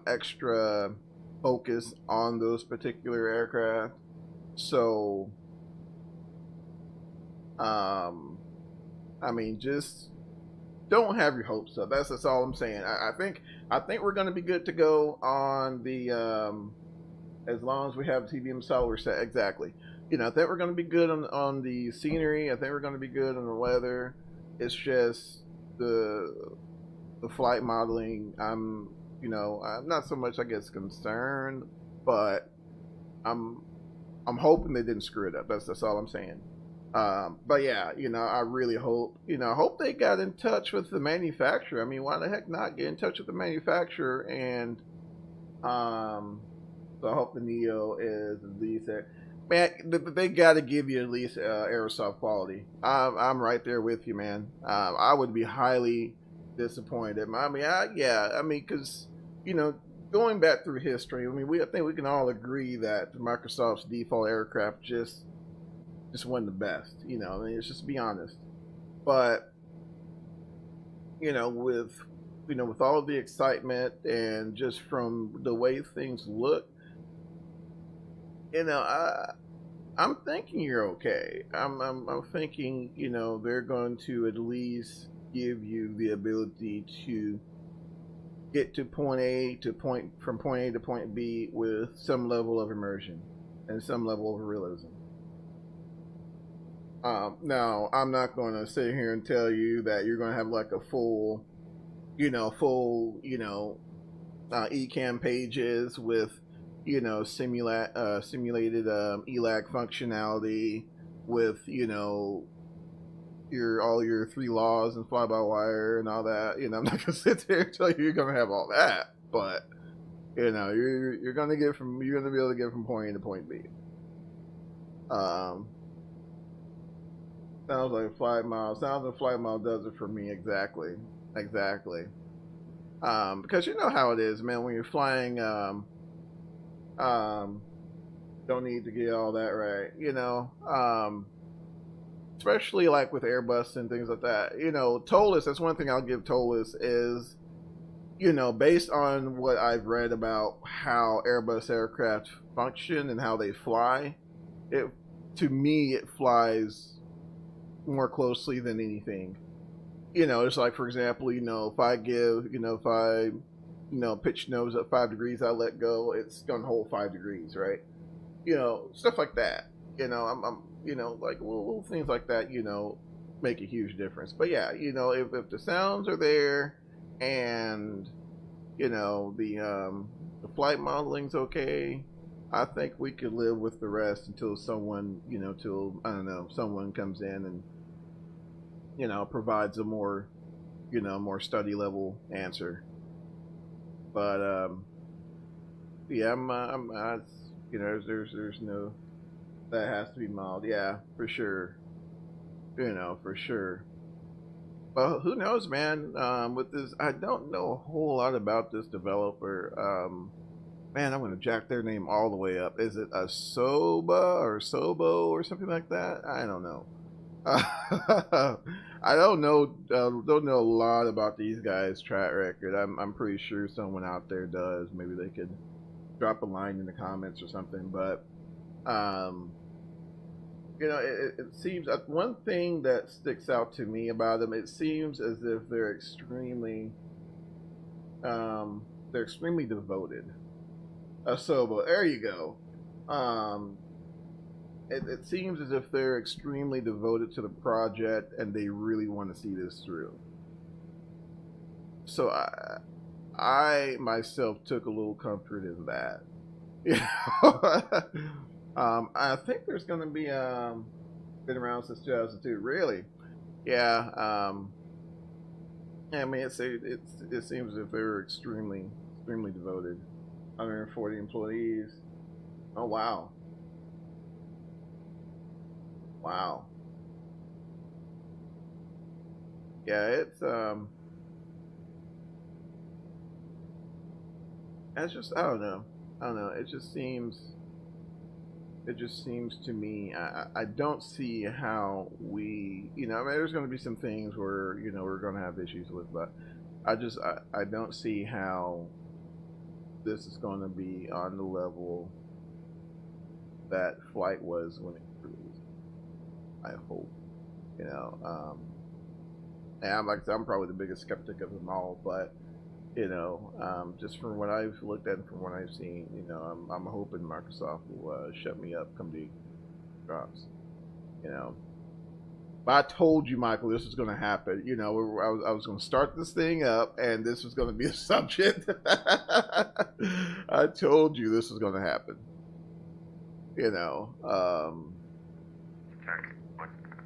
extra focus on those particular aircraft. So just don't have your hopes up. That's all I'm saying. I think we're going to be good to go on the as long as we have TBM solar set. Exactly. I think we're going to be good on the scenery. I think we're going to be good on the weather. It's just the flight modeling. I'm not so much, I guess, concerned, but I'm hoping they didn't screw it up. That's all I'm saying. But yeah, I really hope, hope they got in touch with the manufacturer. I mean, why the heck not get in touch with the manufacturer? And so I hope the Neo is at least man, they got to give you at least aerosol quality. I'm right there with you, man. I would be highly disappointed. Because going back through history, I think we can all agree that Microsoft's default aircraft just wasn't the best. Let's just be honest. But with all of the excitement and just from the way things look, I'm thinking you're okay. I'm thinking they're going to at least give you the ability to get to point A to from point A to point B with some level of immersion and some level of realism. Now, I'm not going to sit here and tell you that you're going to have like a full ECAM pages with simulated ELAC functionality with, you know, all your 3 laws and fly-by-wire and all that. You know, I'm not gonna sit there and tell you you're gonna have all that, but you know, you're gonna be able to get from point A to point B. Sounds like a flight mile. Sounds like a flight mile does it for me exactly. Because you know how it is, man. When you're flying, don't need to get all that right. You know, especially like with Airbus and things like that. You know, TOLUS. That's one thing I'll give TOLUS is, you know, based on what I've read about how Airbus aircraft function and how they fly, to me it flies more closely than anything. You know, it's like, for example, you know, if I pitch nose at 5 degrees, I let go, it's gonna hold 5 degrees, right? You know, stuff like that. You know, I'm you know, like little things like that, you know, make a huge difference. But yeah, you know, if the sounds are there and, you know, the flight modeling's okay, I think we could live with the rest until someone, you know, I don't know, someone comes in and, you know, provides a more, you know, more study level answer. But yeah, you know, there's no, that has to be mild. Yeah, for sure. You know, for sure. Well, who knows, man? With this, I don't know a whole lot about this developer. Man, I'm gonna jack their name all the way up. Is it Asoba or Sobo or something like that? I don't know. I don't know. Don't know a lot about these guys' track record. I'm pretty sure someone out there does. Maybe they could drop a line in the comments or something. But you know, it seems one thing that sticks out to me about them. It seems as if they're extremely devoted. Asobo, there you go. It seems as if they're extremely devoted to the project and they really want to see this through. So I myself took a little comfort in that. You know? I think there's going to be been around since 2002. Really? Yeah. I mean, it seems as if they're extremely devoted. 140 employees. Oh wow. Wow. Yeah, it's just, I don't know. It just seems to me, I don't see how we, you know, I mean, there's going to be some things where, you know, we're going to have issues with, but I don't see how this is going to be on the level that Flight was when it cruised. I hope, you know, and I'm probably the biggest skeptic of them all, but you know, just from what I've looked at and from what I've seen, you know, I'm hoping Microsoft will shut me up come the drops, you know. But I told you, Michael, this was going to happen. You know, I was going to start this thing up, and this was going to be a subject. I told you this was going to happen. You know.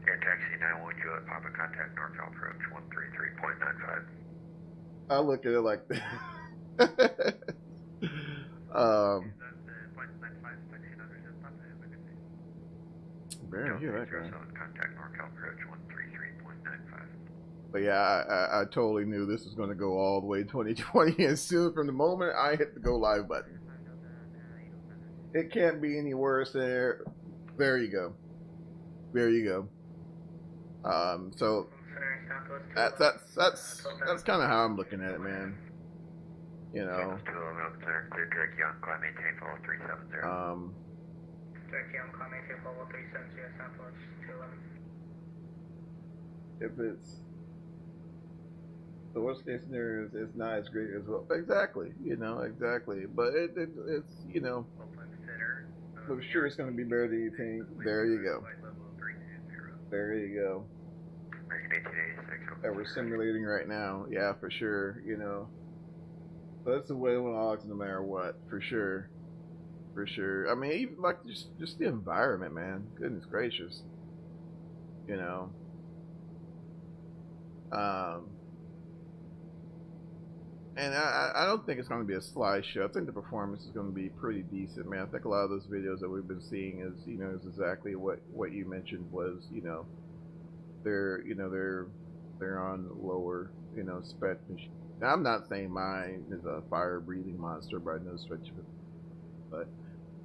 Air Taxi 911 Juliet, Papa contact NorCal approach 133.95. I look at it like that. Barely hear that guy. Contact NorCal approach 133.95. But yeah, I totally knew this was going to go all the way 2020, and soon from the moment I hit the go live button. It can't be any worse there. There you go. There you go. So that's kind of how I'm looking at it, man. You know. Direct Young, climb maintain follow 370. Direct Young, climb maintain follow 370, Southwest 211. If it's the worst case scenario is not as great as well. Exactly, you know, exactly. But it's you know, I'm sure it's going to be better than you think. There you go. There you go. That we're simulating right now, yeah, for sure. You know, so that's the way we want to no matter what, for sure, for sure. I mean, even like just the environment, man. Goodness gracious, you know. Um, and I don't think it's going to be a slideshow. I think the performance is going to be pretty decent, man. I think a lot of those videos that we've been seeing is, you know, is exactly what you mentioned was, you know, they're on lower, you know, spec machines. Now, I'm not saying mine is a fire-breathing monster by no stretch of it, but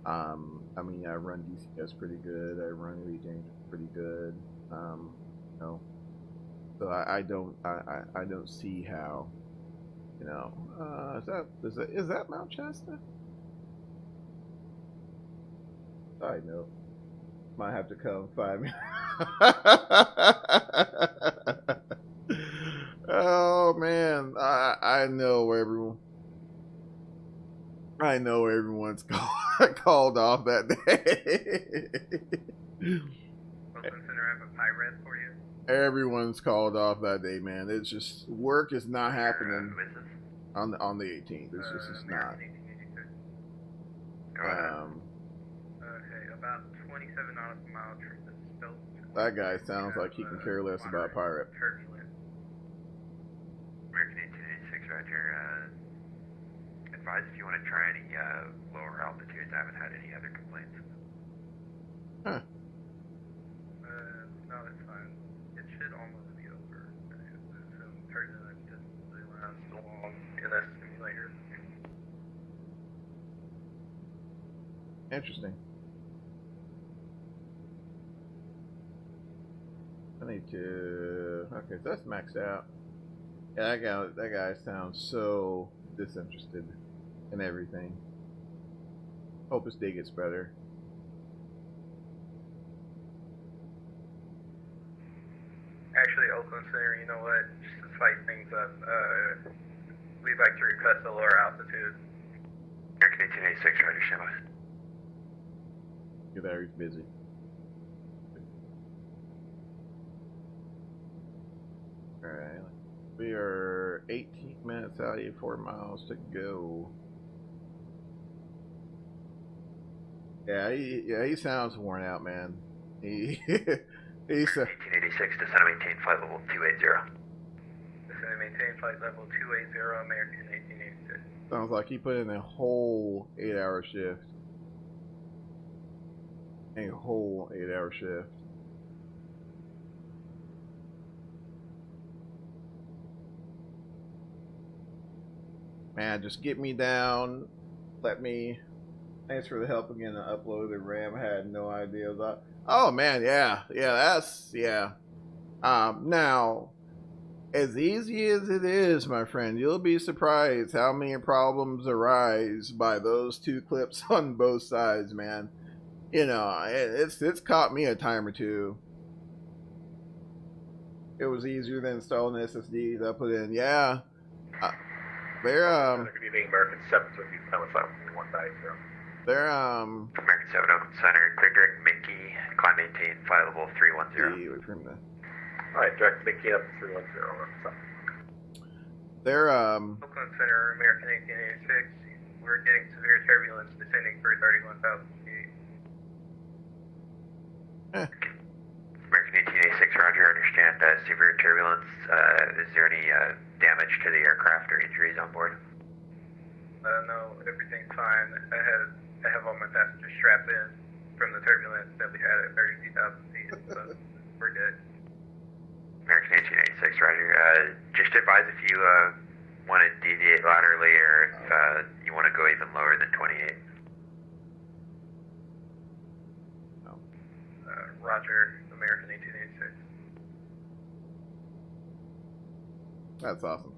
I mean, I run DCS pretty good. I run Regain pretty good. You know, so I don't see how, you know, is that Mount Shasta? Side note, might have to come find me. Oh man, I know where everyone's called off that day. Oakland Center, I have a pirate for you. Everyone's called off that day, man. It's just work is not happening on the 18th. It's just not. Okay, about 27 nautical mile trip is spelled. That guy sounds like he can care less about pirate. Turbulent. American 1886, Roger. Advise if you want to try any lower altitudes. I haven't had any other complaints. Huh. No, it's fine. It should almost be over. Some turbulent just around so long in that simulator. Interesting. I need to. Okay, so that's maxed out. Yeah, that guy sounds so disinterested in everything. Hope his day gets better. Actually, Oakland Center, you know what? Just to spice things up, we'd like to request a lower altitude. American 1886, Roger, Shema. Get there, he's busy. Alright. We are 18 minutes out, 84 miles to go. Yeah, he sounds worn out, man. He's 1886, descend and maintain flight level 280. Descend and maintain flight level 280, American 1886. sounds like he put in a whole 8-hour shift. A whole 8-hour shift. Man, just get me down. Let me. Thanks for the help again to upload the RAM. I had no idea about. Oh man, yeah, yeah. Now, as easy as it is, my friend, you'll be surprised how many problems arise by those two clips on both sides, man. You know, it's caught me a time or two. It was easier than installing SSDs. I put in, yeah. They're Good evening, American 7, so if you come with 190. They're American 7, Oakland Center, clear direct Mickey, climb maintain, flight level 310. Alright, direct Mickey up to 310. They're Oakland Center, American 1886. We're getting severe turbulence descending for 31,000 feet. American 1886, Roger, understand severe turbulence. Is there any damage to the aircraft or injuries on board? No, everything's fine. I have all my passengers strapped in from the turbulence that we had at 32,000 feet, so we're good. American 1886, Roger. Just advise if you want to deviate laterally or if you want to go even lower than 28. Roger, American 1886. That's awesome.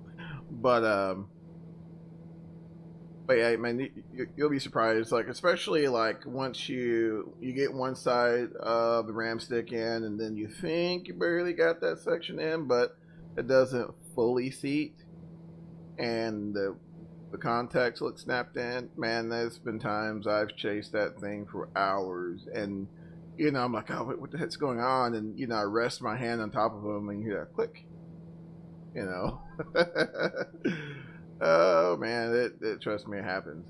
But yeah, man, you'll be surprised. Like, especially like once you get one side of the RAM stick in, and then you think you barely got that section in, but it doesn't fully seat, and the contacts look snapped in. Man, there's been times I've chased that thing for hours, and you know, I'm like, oh, what the heck's going on? And you know, I rest my hand on top of them, and you hear that click. You know. Oh man, it trust me, it happens.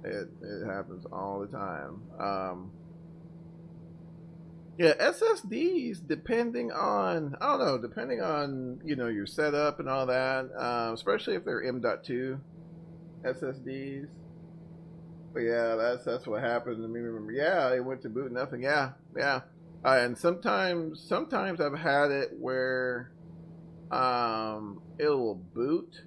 It happens all the time. Yeah, SSDs, depending on, I don't know, depending on, your setup and all that, especially if they're M.2 SSDs. But yeah, that's what happened to me. Remember, yeah, it went to boot nothing. Yeah, yeah. And sometimes I've had it where it will boot,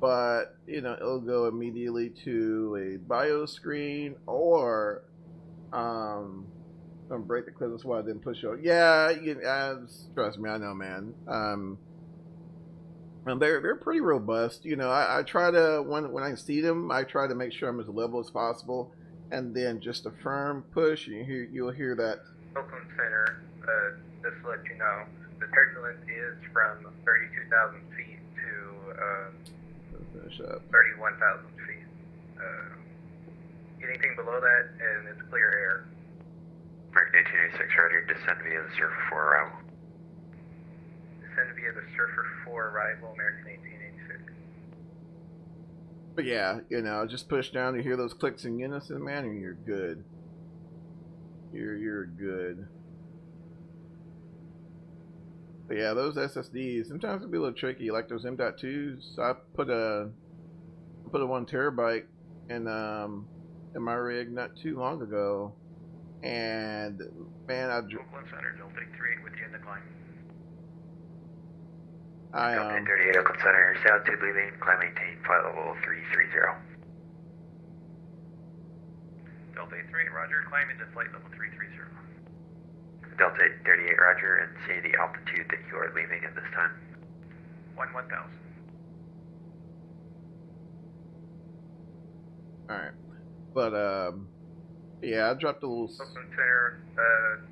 but it'll go immediately to a BIOS screen, or don't break the clip. That's why I didn't push it. Yeah, trust me, I know, man. And they're pretty robust. I try to, when I see them, I try to make sure I'm as level as possible, and then just a firm push. You'll hear that. Oakland Center, just to let you know, the turbulence is from 32,000 feet to Finish up. 31,000 feet. Anything below that, and it's clear air. American 1886, roger, descend via the Surfer 4 arrival. Descend via the Surfer 4 arrival, American 1886. But yeah, just push down to hear those clicks in unison, man, and you're good. You're good. But yeah, those SSDs sometimes can be a little tricky, like those M.2s. I put a 1 terabyte in my rig not too long ago, and man, Oakland Center, Delta 38 with you in the climb. Delta 38 Oakland Center, south to leaving, climb maintain, flight level 330. Delta 38, roger, climb into flight level 330. Delta 38, roger, and say the altitude that you are leaving at this time. 1,000. Alright. But yeah, I dropped a little. Oakland Center,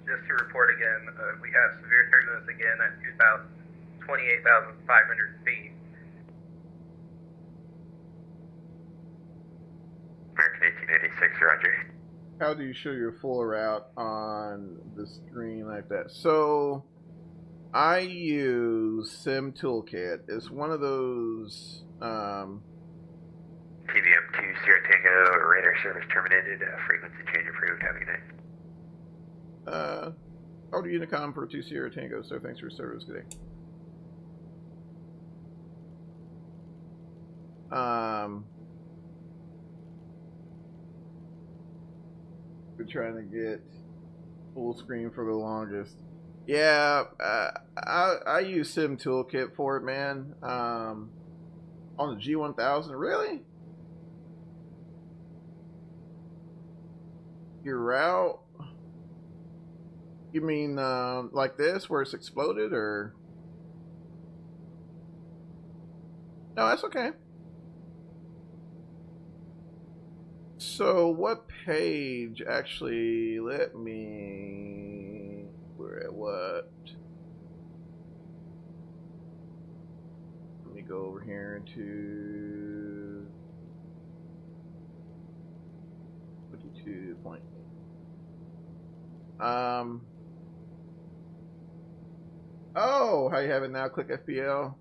just to report again, we have severe turbulence again at 28,500 feet. American 1886, roger. How do you show your full route on the screen like that? So I use Sim Toolkit. It's one of those TBM-2 Sierra Tango, radar service terminated, frequency change approved, have a good night. Order Unicom for 2 Sierra Tango, sir. Thanks for your service today. Been trying to get full screen for the longest. Yeah, I use Sim Toolkit for it, man. On the G1000, really? Your route? You mean like this, where it's exploded, or? No, that's okay. So what page actually, we're at what? Let me go over here into 22.8. Oh, how you have it now? Click FPL.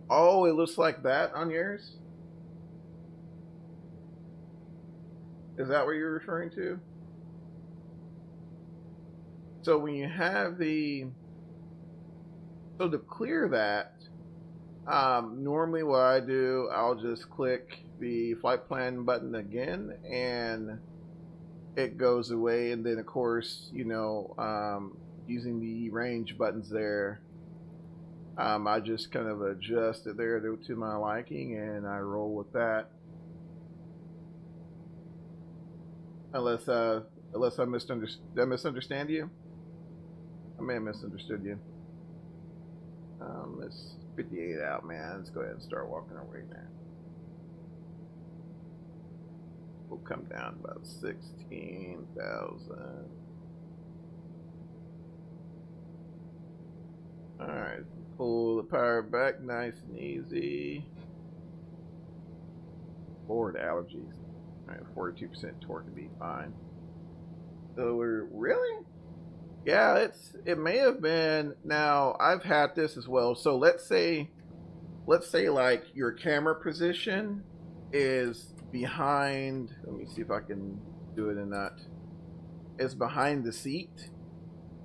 Oh, it looks like that on yours? Is that what you're referring to? So when you have so to clear that, normally what I do, I'll just click the flight plan button again, and it goes away. And then of course, using the range buttons there, I just kind of adjust it there to my liking, and I roll with that. Unless I misunderstand you. I may have misunderstood you. It's 58 out, man. Let's go ahead and start walking our way now. We'll come down about 16,000. Alright, pull the power back nice and easy. Forward allergies. Alright, 42% torque to be fine. So we're really? Yeah, it may have been. Now I've had this as well. So let's say like your camera position is behind. Let me see if I can do it in that. is behind the seat,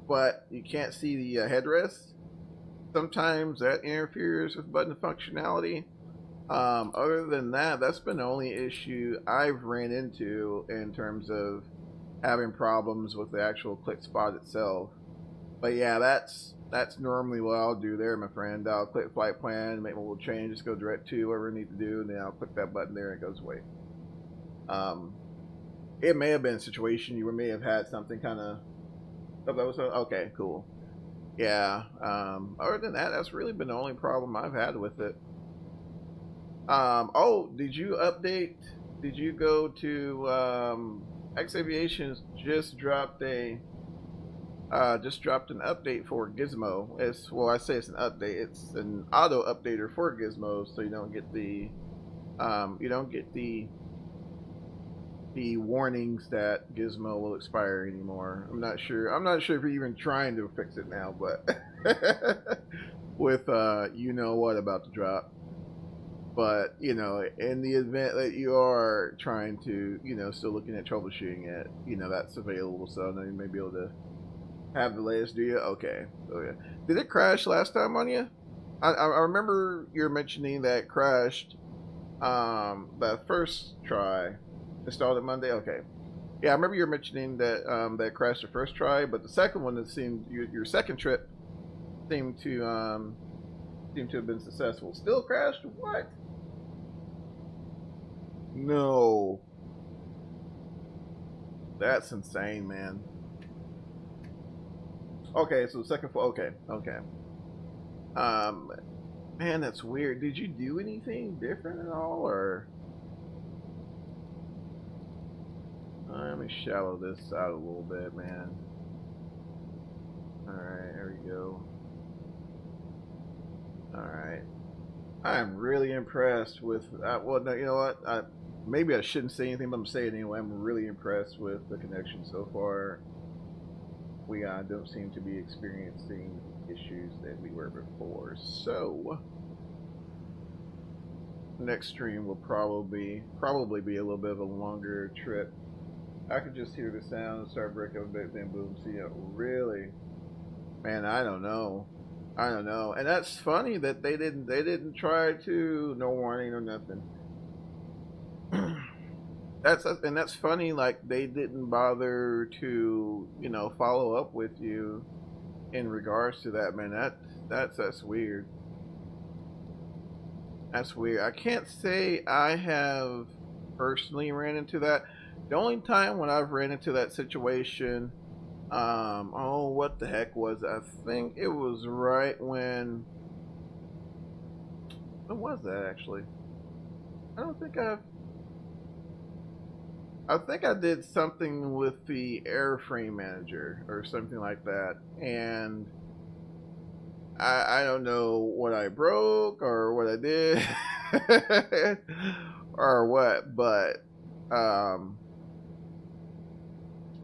but you can't see the headrest. Sometimes that interferes with button functionality. Other than that, that's been the only issue I've ran into in terms of having problems with the actual click spot itself. But yeah, that's normally what I'll do there, my friend. I'll click flight plan, make a little change, just go direct to whatever I need to do, and then I'll click that button there and it goes away. It may have been a situation you may have had something kind of. Okay, cool. Yeah. Other than that, that's really been the only problem I've had with it. Oh, did you update? Did you go to X Aviation's just dropped an update for Gizmo. I say it's an update. It's an auto updater for Gizmo, so you don't get the warnings that Gizmo will expire anymore. I'm not sure if you're even trying to fix it now, but with you know what about to drop. But in the event that you are trying to, still looking at troubleshooting it, that's available. So now you may be able to have the latest. Do you? Okay. Did it crash last time on you? I remember you were mentioning that it crashed that first try. Installed it Monday. Okay. Yeah, I remember you were mentioning that that crashed the first try, but the second one, it seemed your second trip seemed to have been successful. Still crashed? What? No. That's insane, man. Okay, so the second okay. Man, that's weird. Did you do anything different at all, or? Let me shallow this out a little bit, man. Alright, there we go. Alright. I'm really impressed with... well, no, you know what? Maybe I shouldn't say anything, but I'm saying it anyway. I'm really impressed with the connection so far. We don't seem to be experiencing issues that we were before. So... next stream will probably be a little bit of a longer trip. I could just hear the sound and start breaking up a bit, then boom, see it. Really? Man, I don't know. And that's funny that they didn't try to, no warning or nothing. That's funny, like they didn't bother to, follow up with you in regards to that, man. That's weird. That's weird. I can't say I have personally ran into that. The only time when I've ran into that situation, what the heck was it? I think it was right when was that actually? I think I did something with the airframe manager or something like that, and I don't know what I broke or what I did or what, but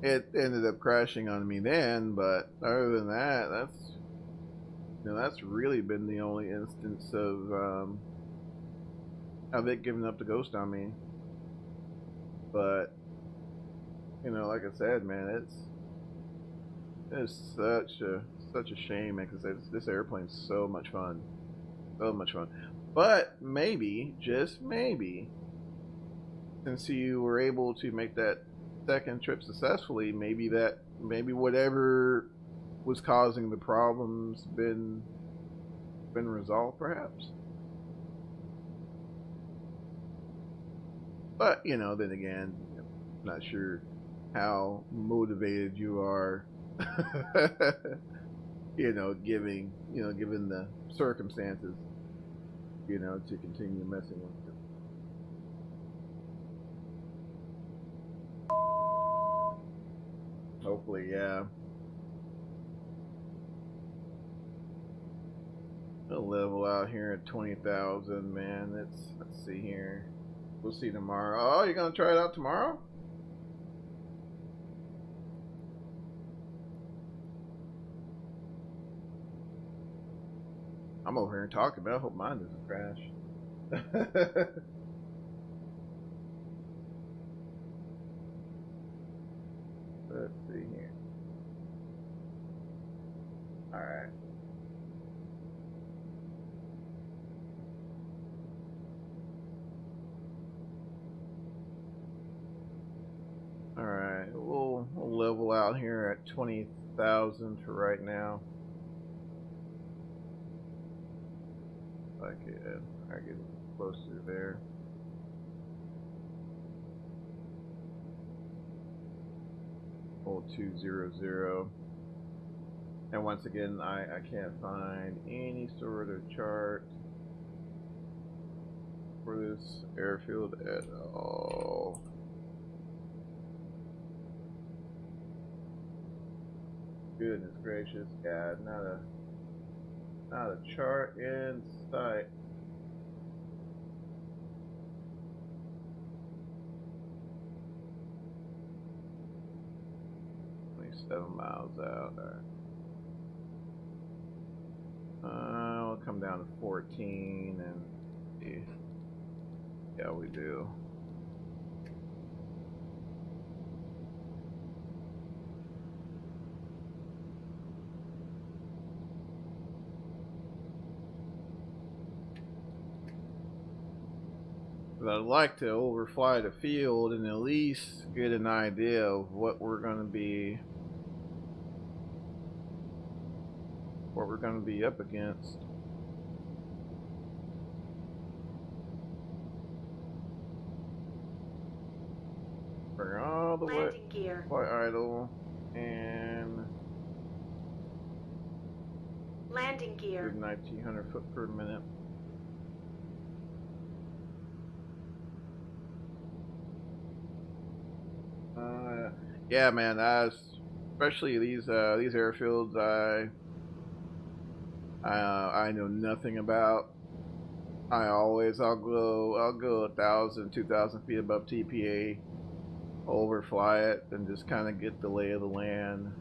it ended up crashing on me then. But other than that, that's really been the only instance of it giving up the ghost on me. But like I said, man, it's such a shame, because this airplane's so much fun, But maybe, just maybe, since you were able to make that second trip successfully, maybe whatever was causing the problems been resolved, perhaps. But then again, I'm not sure how motivated you are, given the circumstances, to continue messing with it. Hopefully, yeah. I'll level out here at 20,000, man. Let's see here. We'll see tomorrow. Oh, you're gonna try it out tomorrow? I'm over here talking, but I hope mine doesn't crash. let's see here. Alright. Alright, we'll level out here at 20,000 for right now. I get closer there. Hold 200. And once again, I can't find any sort of chart for this airfield at all. Goodness gracious, God, not a chart in sight. Seven miles out. We'll come down to 14 and see. Yeah, we do. But I'd like to overfly the field and at least get an idea of what we're going to be up against. Bring all the way flight idle and landing gear. 1900 foot per minute. Yeah, man. Especially these airfields, I know nothing about. I'll go 1,000, 2,000 feet above TPA, overfly it, and just kind of get the lay of the land.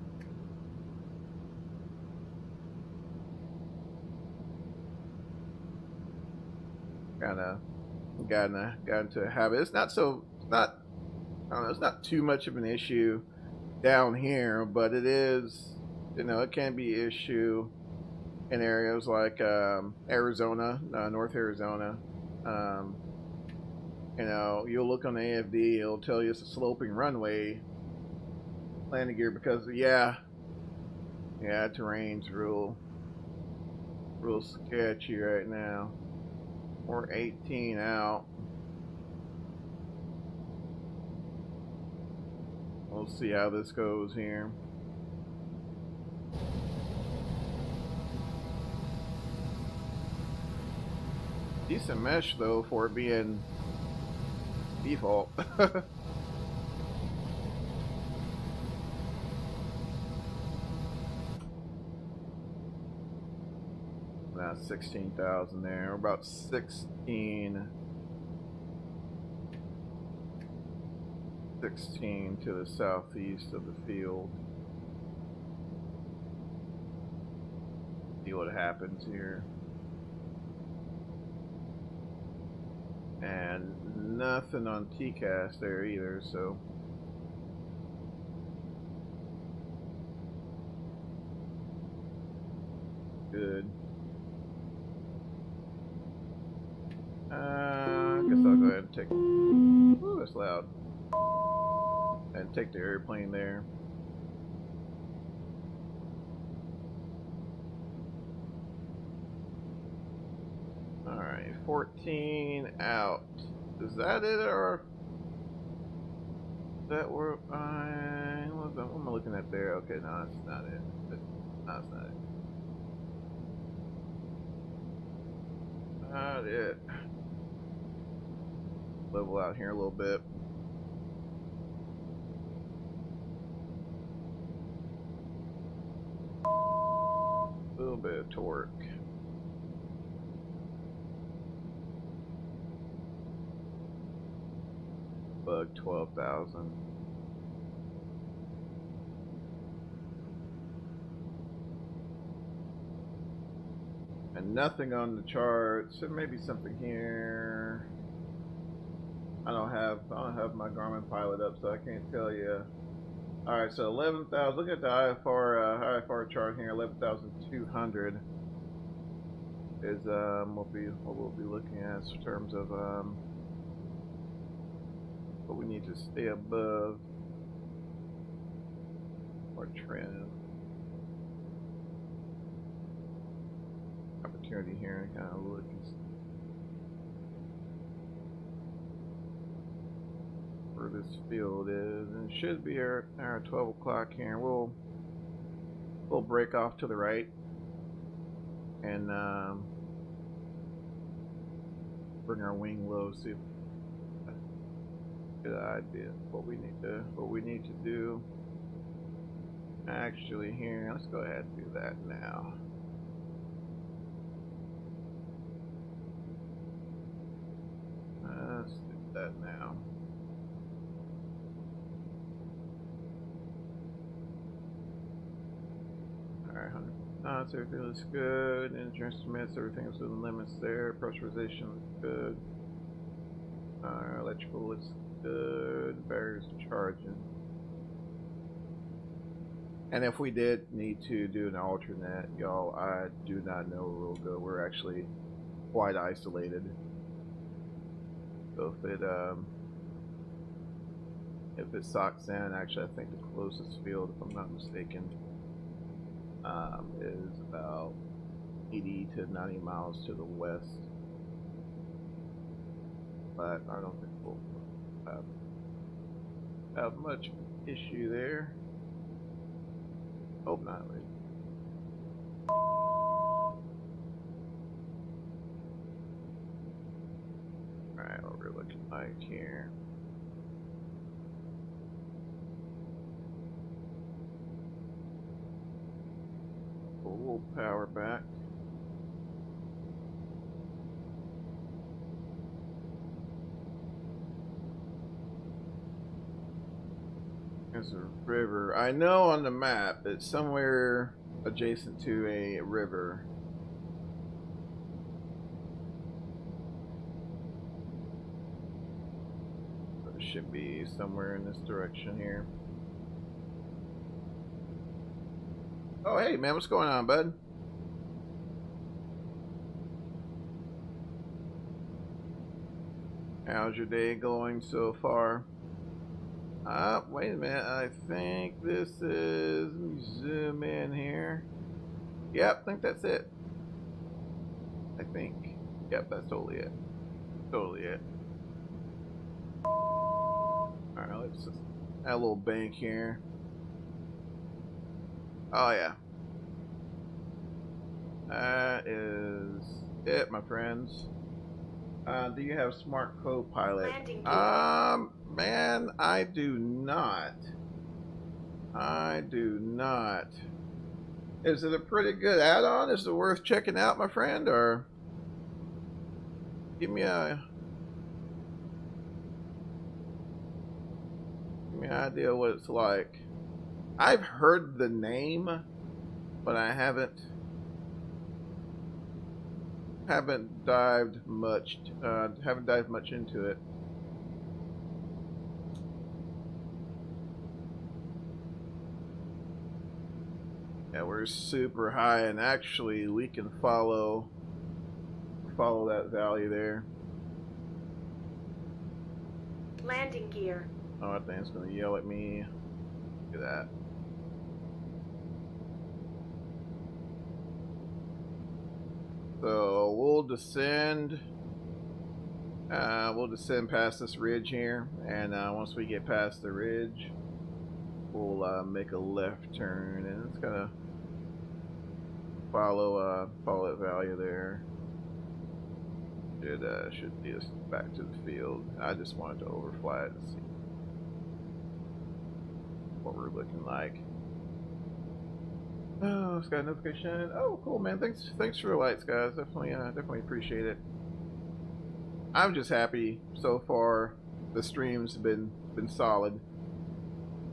Gotten into a habit. It's not too much of an issue down here, but it is, it can be an issue in areas like Arizona, North Arizona. You'll look on the AFD, it'll tell you it's a sloping runway landing gear because terrain's real sketchy right now. We're 18 out. We'll see how this goes here. Decent mesh though for it being default. Now 16,000 there. We're about 16 to the southeast of the field. See what happens here. And nothing on TCAS there either, so good. I guess I'll go ahead and take. Ooh, that's loud. And take the airplane there. Alright, 14 out. Is that it, or is that where what am I looking at there? Okay, no, that's not it. No, it's not it. Not it. Level out here a little bit. A little bit of torque. Bug 12,000. And nothing on the charts. There may be something here. I don't have my Garmin pilot up, so I can't tell you All right, so 11,000. Look at the IFR chart here. 11,200 is what we'll be looking at in terms of what we need to stay above our trend opportunity here and kind of look and see where this field is, and it should be our 12 o'clock here. We'll break off to the right and bring our wing low, see if get an idea what we need to do. Actually, here, let's go ahead and do that now. Let's do that now. Alright, 100 knots, everything looks good. Engine instruments, everything's within limits there. Pressurization looks good. Electrical looks good. Barriers charging. And if we did need to do an alternate, y'all, I do not know where we'll go. We're actually quite isolated. So if it socks in, actually I think the closest field, if I'm not mistaken, is about 80 to 90 miles to the west. But I don't think we'll have much issue there. Hope not, really. Alright, what we're looking like here. We'll power back. There's a river. I know on the map it's somewhere adjacent to a river. It should be somewhere in this direction here. Oh, hey man, what's going on, bud? How's your day going so far? Wait a minute, I think this is, let me zoom in here. Yep, I think that's it. I think. Yep, that's totally it. Totally it. Alright, let's just add a little bank here. Oh yeah. That is it, my friends. Do you have smart co-pilot? Man, I do not. I do not. Is it a pretty good add-on? Is it worth checking out, my friend? Or give me an idea what it's like. I've heard the name, but I haven't dived much into it. Yeah, we're super high, and actually we can follow that valley there. Landing gear. Oh, that thing's gonna yell at me. Look at that. So we'll descend past this ridge here, and once we get past the ridge, we'll make a left turn, and it's gonna follow that value there. It should be us back to the field. I just wanted to overfly it and see what we're looking like. Oh, it's got a notification. Oh, cool, man. Thanks for the lights, guys. Definitely appreciate it. I'm just happy so far. The stream's been solid.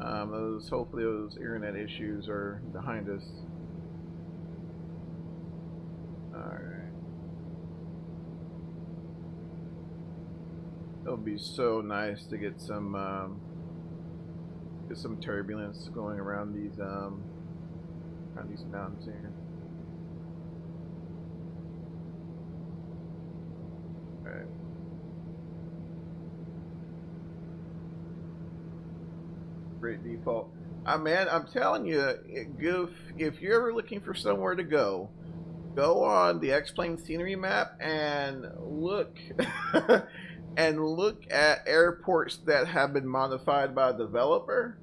Hopefully those internet issues are behind us. All right. It would be so nice to get some Get some turbulence going around these mountains here. Alright. Great default. Man, I'm telling you, if you're ever looking for somewhere to go on the X-Plane scenery map and look and look at airports that have been modified by a developer.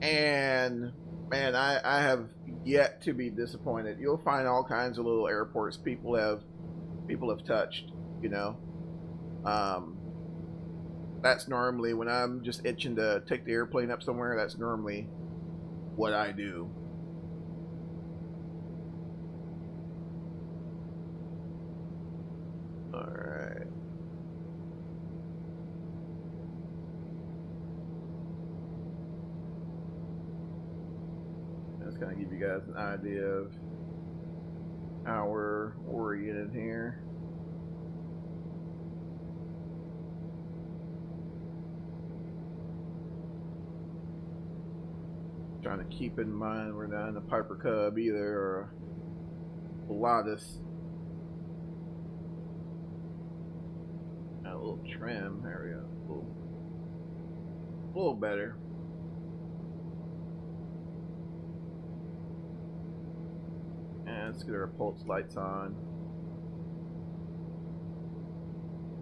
And man, I have yet to be disappointed. You'll find all kinds of little airports people have touched, you know. That's normally when I'm just itching to take the airplane up somewhere, that's normally what I do. All right. That's gonna give you guys an idea of how we're oriented here. Trying to keep in mind we're not in a Piper Cub either, or a Lotus. A little trim, there we go. A little better. And let's get our pulse lights on.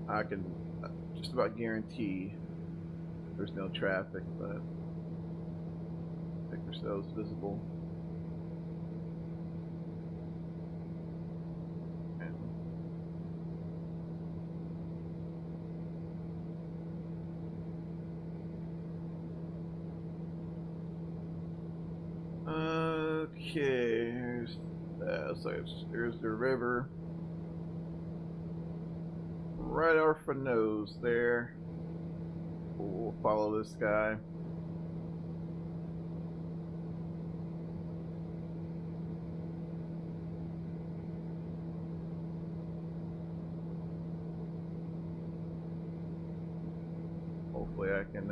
I can just about guarantee there's no traffic, but make ourselves visible. Okay, here's there's the river right off our nose there. We'll follow this guy. Hopefully I can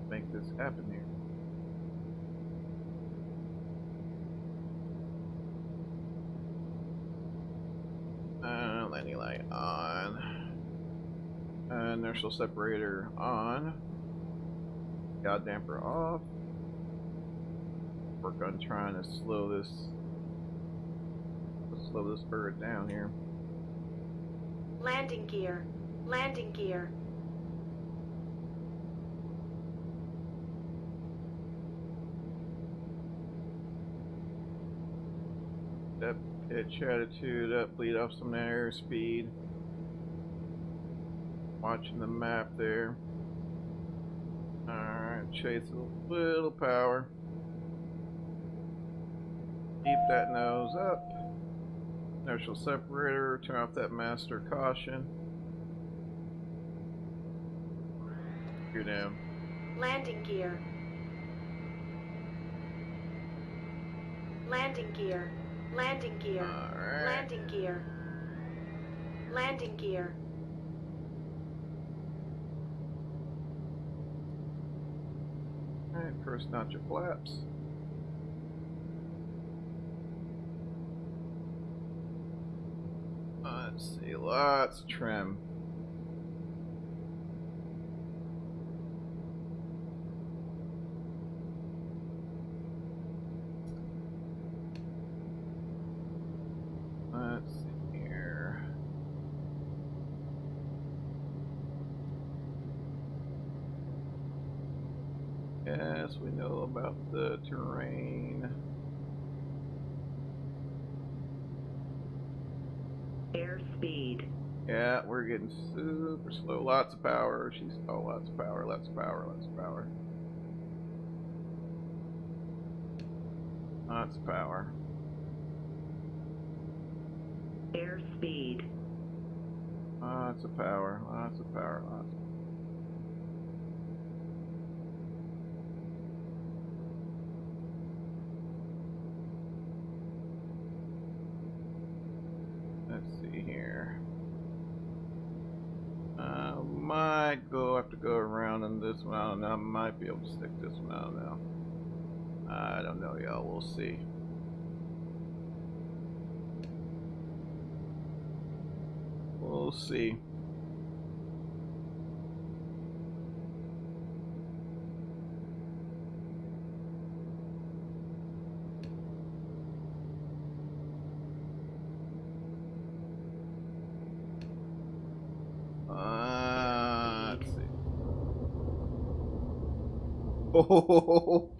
make this happen here. Landing light on. Inertial separator on. God damper off. Work on trying to slow this bird down here. Landing gear. Landing gear. Up, pitch attitude up, bleed off some airspeed. Watching the map there. Alright, chase a little power. Keep that nose up. Inertial separator, turn off that master caution. You're down. Landing gear. Landing gear. Landing gear. Alright. Landing gear. Landing gear. Alright, first notch of flaps. Let's see, lots of trim. Let's see here. Yes, we know about the terrain. Airspeed. Yeah, we're getting super slow. Lots of power. She's lots of power, lots of power, lots of power. Lots of power. Airspeed. Lots of power, lots of power, lots. Let's see here. Might have to go around this one. I don't know. I might be able to stick this one. I don't know. I don't know, y'all. We'll see. We'll see. Let's see. Oh,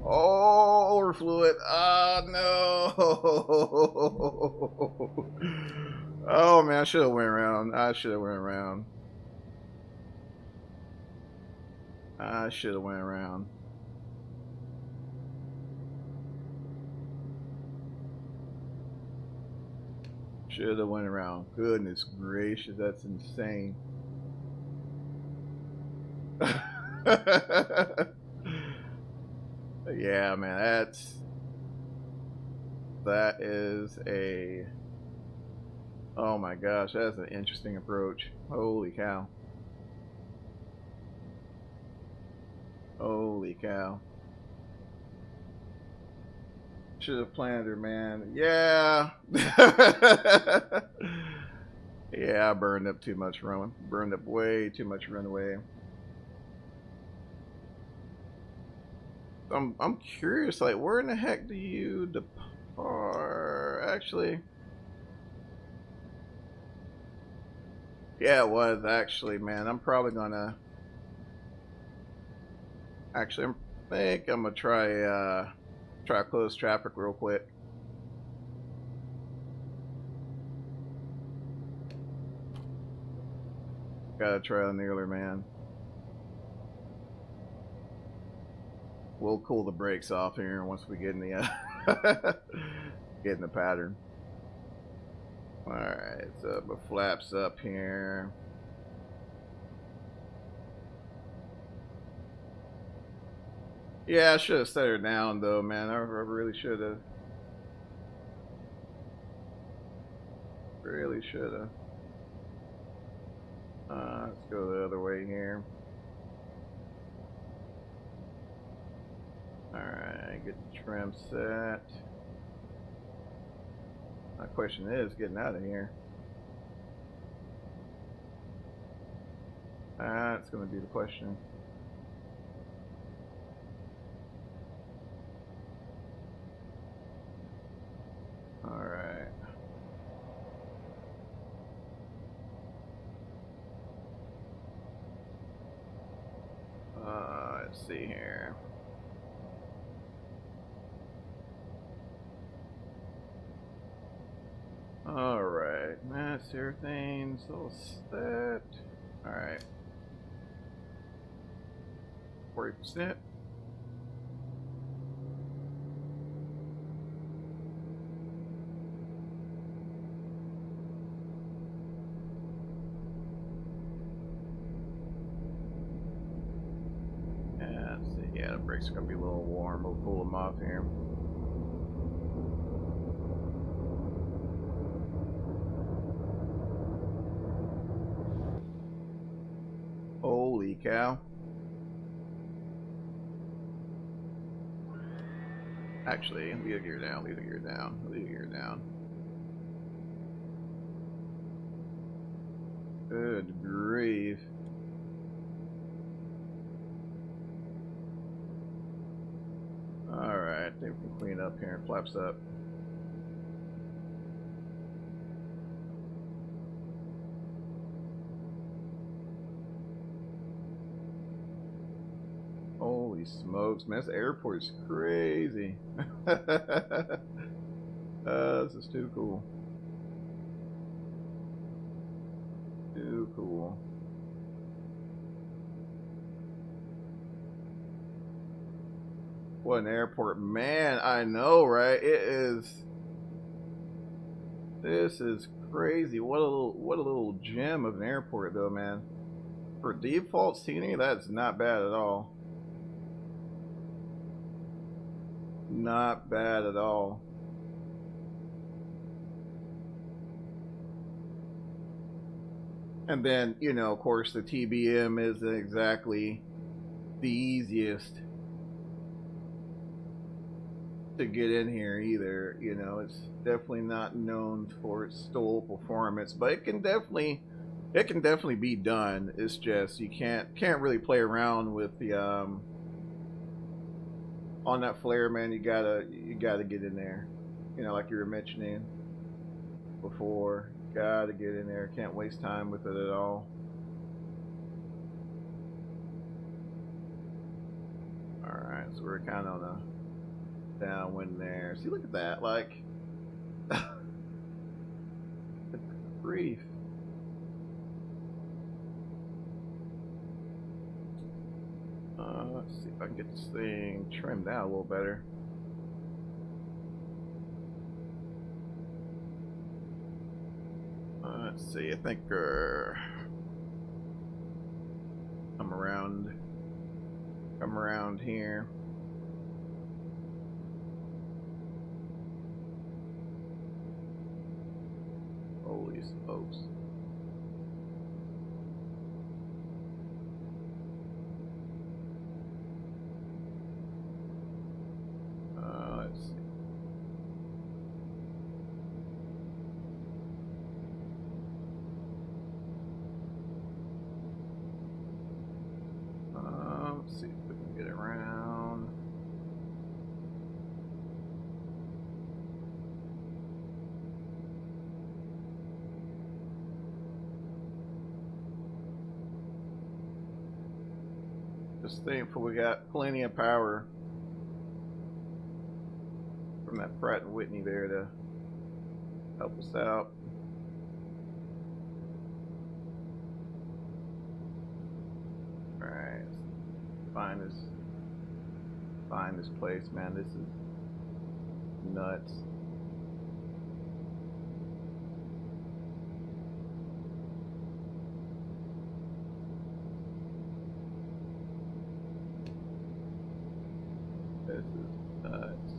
oh, overflew it. Oh, no. Oh, man, I should have went around. I should have went around. I should have went around. Should have went around. Goodness gracious, that's insane. Yeah, man, that is a, oh my gosh, that's an interesting approach. Holy cow. Holy cow. Should have planned her, man. Yeah. Yeah, I burned up too much run. Burned up way too much runaway. I'm curious, like, where in the heck do you depart? Actually, yeah, it was actually, man. I'm probably gonna. Actually, I think I'm gonna try close traffic real quick. Gotta try a kneeler, man. We'll cool the brakes off here once we get in the get in the pattern. All right, so the flaps up here. Yeah, I should have set her down though, man. I really should have. Really should have. Let's go the other way here. Alright, get the trim set. My question is getting out of here. That's going to be the question. Alright. Let's see here. Alright, that's everything's all set. Alright. 40%. Yeah, let's see. Yeah, the brakes are gonna be a little warm. We'll pull them off here. Holy cow. Actually, leave the gear down, leave the gear down, leave the gear down. Good grief. Alright, I think we can clean up here and flaps up. Holy smokes, man, this airport is crazy. This is too cool. Too cool. What an airport, man. I know, right? It is. This is crazy. What a little gem of an airport, though, man. For default scenery, that's not bad at all. Not bad at all. And then, you know, of course, the TBM isn't exactly the easiest to get in here either. You know, it's definitely not known for its stall performance, but it can definitely be done. It's just you can't really play around with the on that flare, man. You gotta get in there. You know, like you were mentioning before, gotta get in there. Can't waste time with it at all. Alright, so we're kind of on a downwind there. See, look at that, like brief. Let's see if I can get this thing trimmed out a little better. Let's see, I think come around here. Holy smokes. Let's see. Let's see if we can get around. Just thankful we got plenty of power from that Pratt & Whitney there to help us out. Alright, find this place, man. This is nuts. This is nuts.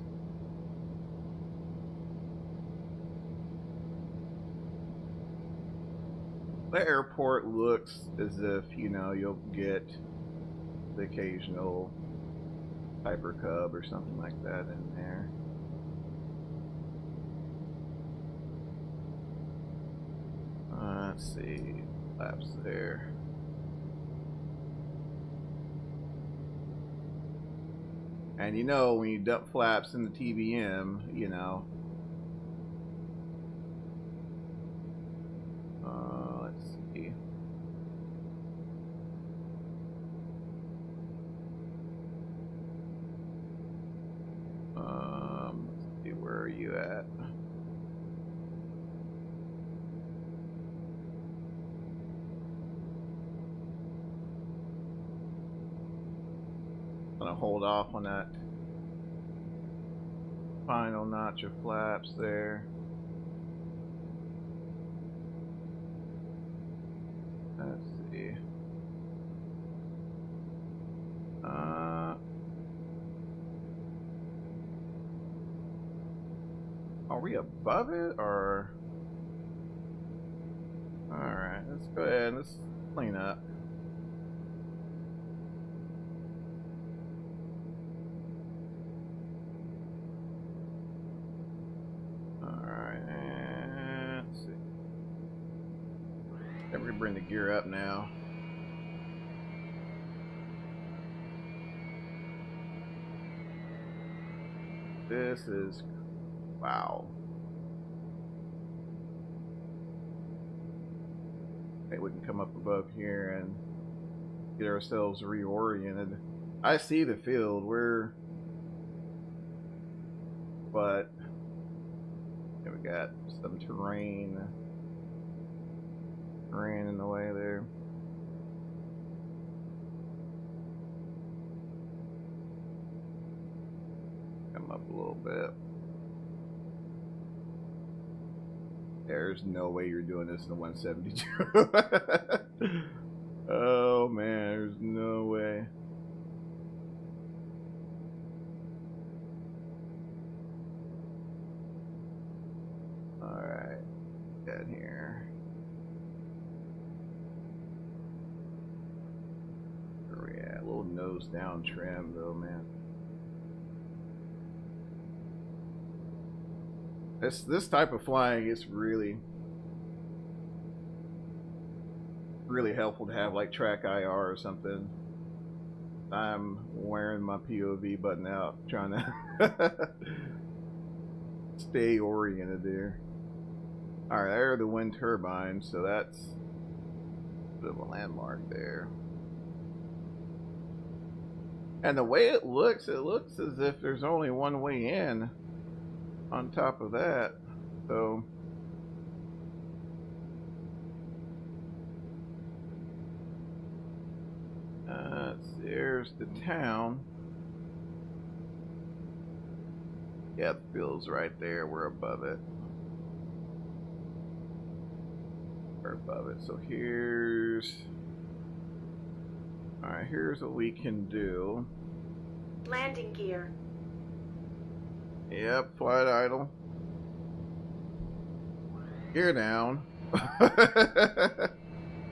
The airport looks as if, you know, you'll get the occasional Piper Cub or something like that in there. Let's see, laps there. And you know, when you dump flaps in the TBM, you know, let's see. Let's see, where are you at? Gonna hold off on that final notch of flaps there. Let's see. Are we above it or? Alright, let's go ahead and let's clean up. We're gonna bring the gear up now. This is wow. Okay, we can come up above here and get ourselves reoriented. I see the field. But we got some terrain in the way there. Come up a little bit. There's no way you're doing this in the 172. Oh man, there's no way. Alright, get here. nose down trim though, man. This type of flying is really helpful to have, like track IR or something. I'm wearing my POV button out, trying to stay oriented there. Alright, there are the wind turbines, so that's a bit of a landmark there. And the way it looks as if there's only one way in on top of that. So there's the town. Yeah, the field's right there. We're above it. We're above it. So here's... Alright, here's what we can do. Landing gear. Yep, flight idle. Gear down.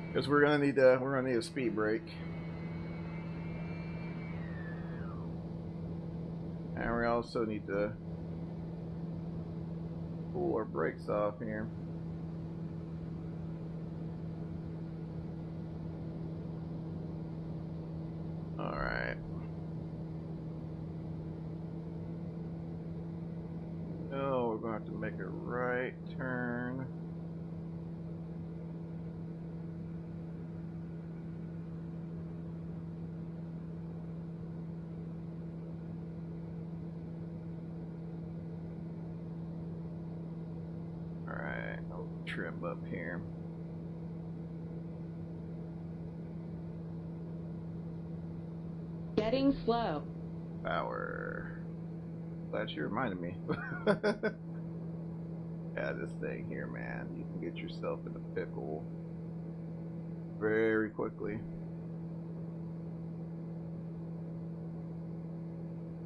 Because we're gonna need a speed brake. And we also need to pull our brakes off here. Alright. Oh, we're going to have to make a right turn. Alright, I'll trim up here. Getting slow. Power. Glad you reminded me. Yeah, this thing here, man, you can get yourself in a pickle very quickly.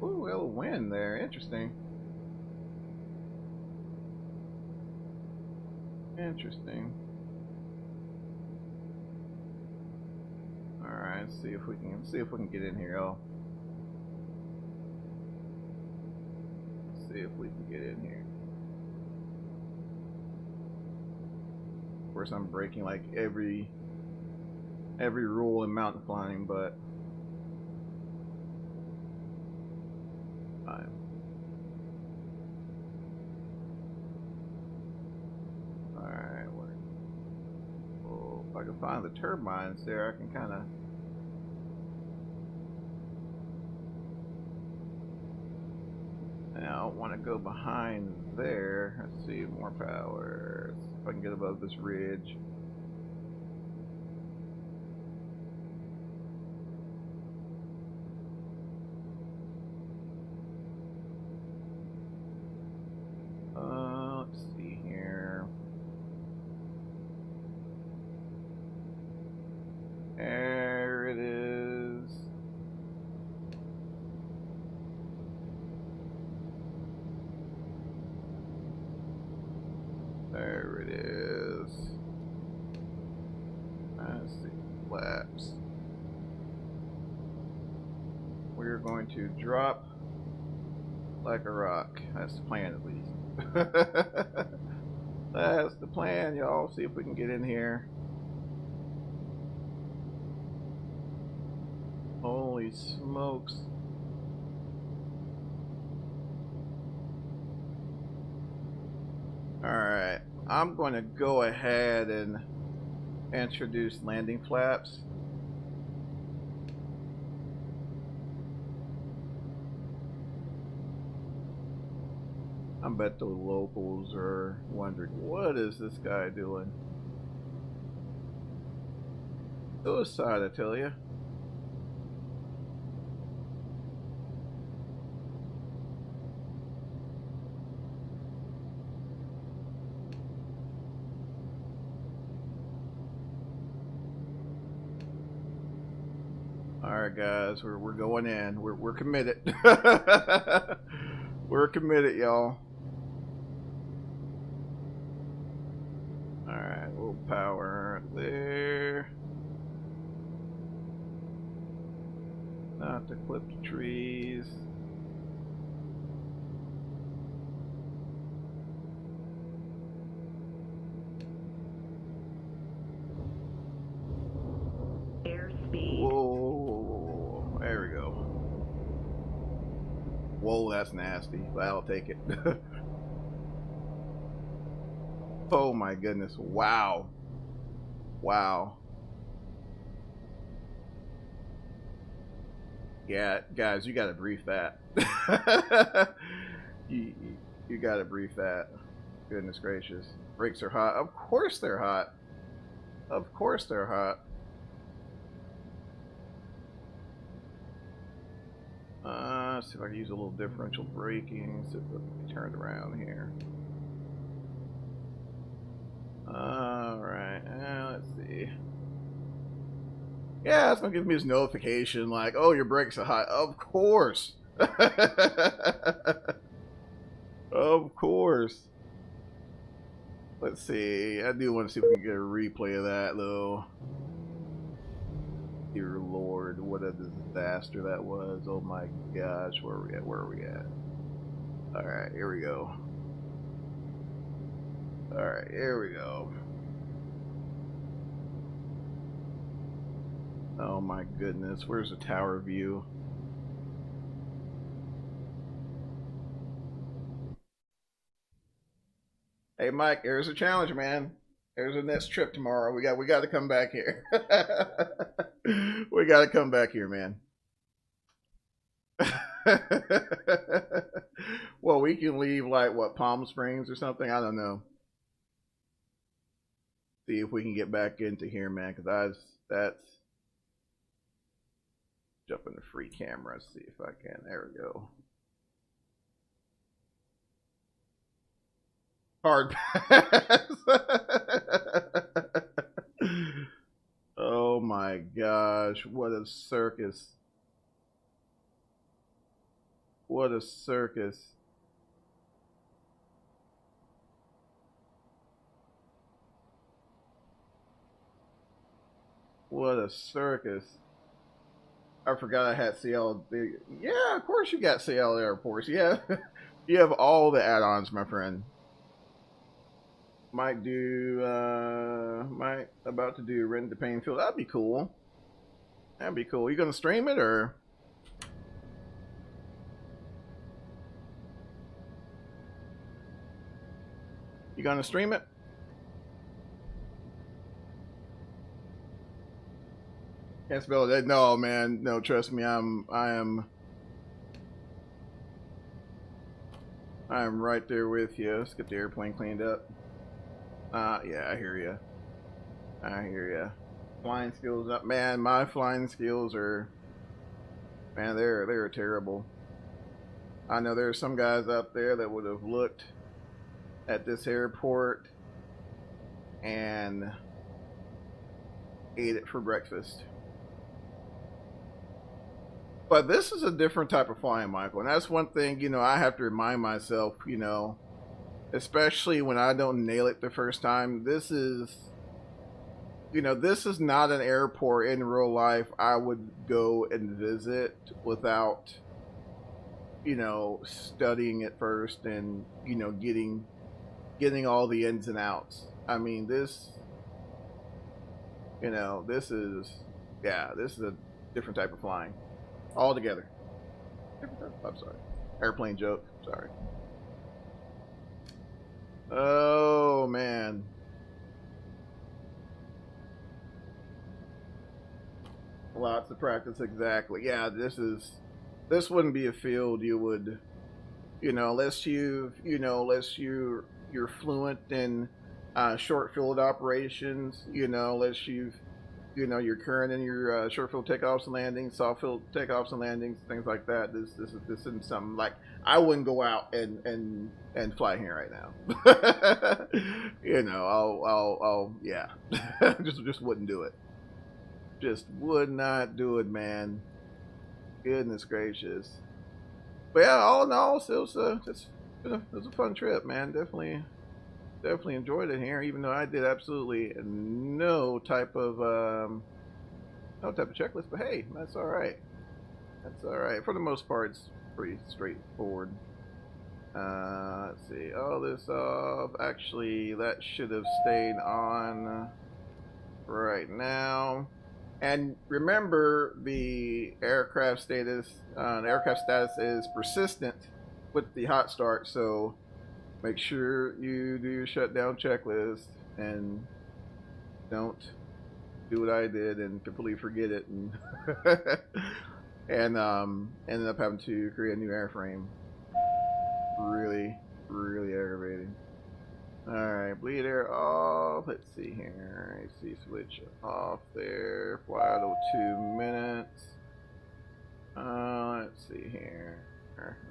Ooh, a little wind there. Interesting. Interesting. All right, let's see if we can get in here, y'all. Let's see if we can get in here. Of course, I'm breaking like every rule in mountain flying, but fine. Alright, well, if I can find the turbines there, I can kind of... Now, I want to go behind there. Let's see, more power. Let's see if I can get above this ridge. Let's see here. There it is. There it is. Let's see, flaps. We're going to drop like a rock. That's the plan, at least. That's the plan, y'all. See if we can get in here. Holy smokes. Alright, I'm going to go ahead and introduce landing flaps. I bet the locals are wondering, what is this guy doing? Suicide, I tell you. Alright guys, we're going in. We're committed. We're committed, y'all. Alright, we'll power there. Not to clip the trees. Airspeed. Whoa, there we go. Whoa, that's nasty, but I'll take it. Oh my goodness, wow. Wow. Yeah, guys, you gotta brief that. you gotta brief that. Goodness gracious. Brakes are hot. Of course they're hot. Of course they're hot. Let's see if I can use a little differential braking. See if I can turn it around here. Alright, let's see. Yeah, it's gonna give me this notification like, oh, your brakes are hot. Of course. Of course. Let's see. I do want to see if we can get a replay of that, though. Dear Lord, what a disaster that was. Oh my gosh, where are we at? Where are we at? Alright, here we go. Alright, here we go. Oh my goodness, where's the tower view? Hey Mike, there's a challenge, man. There's a next trip tomorrow. We got to come back here. We got to come back here, man. Well, we can leave like what, Palm Springs or something. I don't know. See if we can get back into here, man. Because that's jump into free camera. See if I can. There we go. Hard pass. Oh my gosh, what a circus. What a circus. What a circus. I forgot I had CL. Yeah, of course you got CL airports. Yeah, you have all the add-ons, my friend. Might about to do Rent to Painfield. That'd be cool. That'd be cool. You gonna stream it or? You gonna stream it? Can't spell it. No, man. No, trust me. I am right there with you. Let's get the airplane cleaned up. Yeah, I hear you. I hear you. Flying skills up, man. My flying skills are, man, they're terrible. I know there's some guys out there that would have looked at this airport and ate it for breakfast. But this is a different type of flying, Michael, and that's one thing, you know, I have to remind myself, you know, especially when I don't nail it the first time. This is, you know, this is not an airport in real life I would go and visit without, you know, studying it first and, you know, getting all the ins and outs. I mean, this, you know, this is, yeah, this is a different type of flying altogether. I'm sorry. Airplane joke. Sorry. Oh, man. Lots of practice, exactly. Yeah, this wouldn't be a field you would, you know, unless you're fluent in short field operations, you know, unless you're current in your short field takeoffs and landings, soft field takeoffs and landings, things like that. This isn't something like I wouldn't go out and fly here right now. You know, I'll yeah, just wouldn't do it. Just would not do it, man. Goodness gracious. But yeah, all in all, it was a fun trip, man. Definitely enjoyed it here, even though I did absolutely no type of checklist. But hey, that's all right. That's alright. For the most part, it's pretty straightforward. Let's see. All this off. Actually, that should have stayed on right now. And remember, the aircraft status is persistent with the hot start. So make sure you do your shutdown checklist and don't do what I did and completely forget it and and ended up having to create a new airframe. Really, really aggravating. Alright, bleed air off. Let's see here. AC switch off there. Fly out 2 minutes. Let's see here.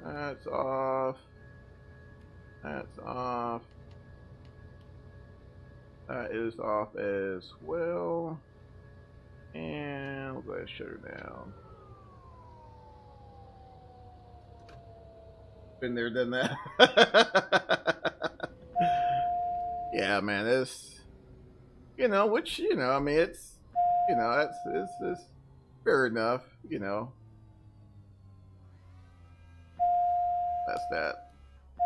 That's off. That's off. That is off as well. And we'll go ahead and shut her down. Been there, done that. Yeah, man, it's, you know, which, you know, I mean, it's, you know, it's fair enough, you know. That's that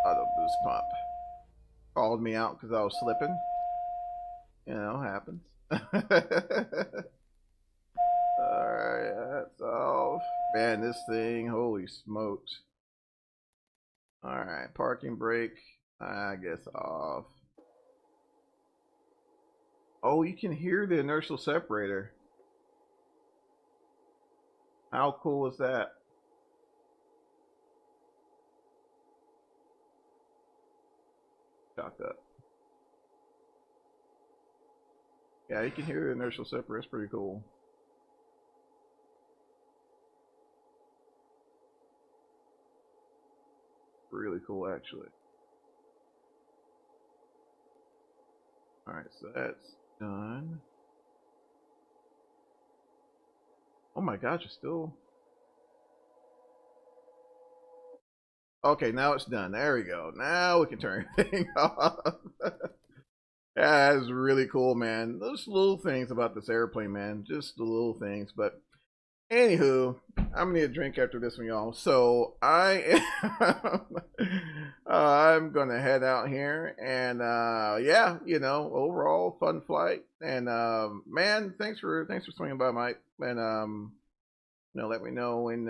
auto boost pump. Called me out because I was slipping. You know, happens. Alright, that's off. Man, this thing, holy smokes. Alright, parking brake, I guess off. Oh, you can hear the inertial separator. How cool is that? Shock up. Yeah, you can hear the inertial separator. It's pretty cool. Really cool, actually. Alright, so that's done. Oh my gosh, it's still... Okay, now it's done. There we go. Now we can turn everything off. That is really cool, man. Those little things about this airplane, man. Just the little things. But anywho, I'm gonna need a drink after this one, y'all. So I'm gonna head out here, and yeah, you know, overall fun flight. And man, thanks for swinging by, Mike. And you know, let me know when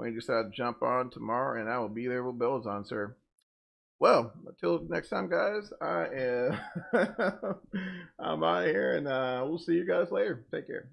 you decide to jump on tomorrow, and I will be there with bells on, sir. Well, until next time, guys, I am I'm out of here, and we'll see you guys later. Take care.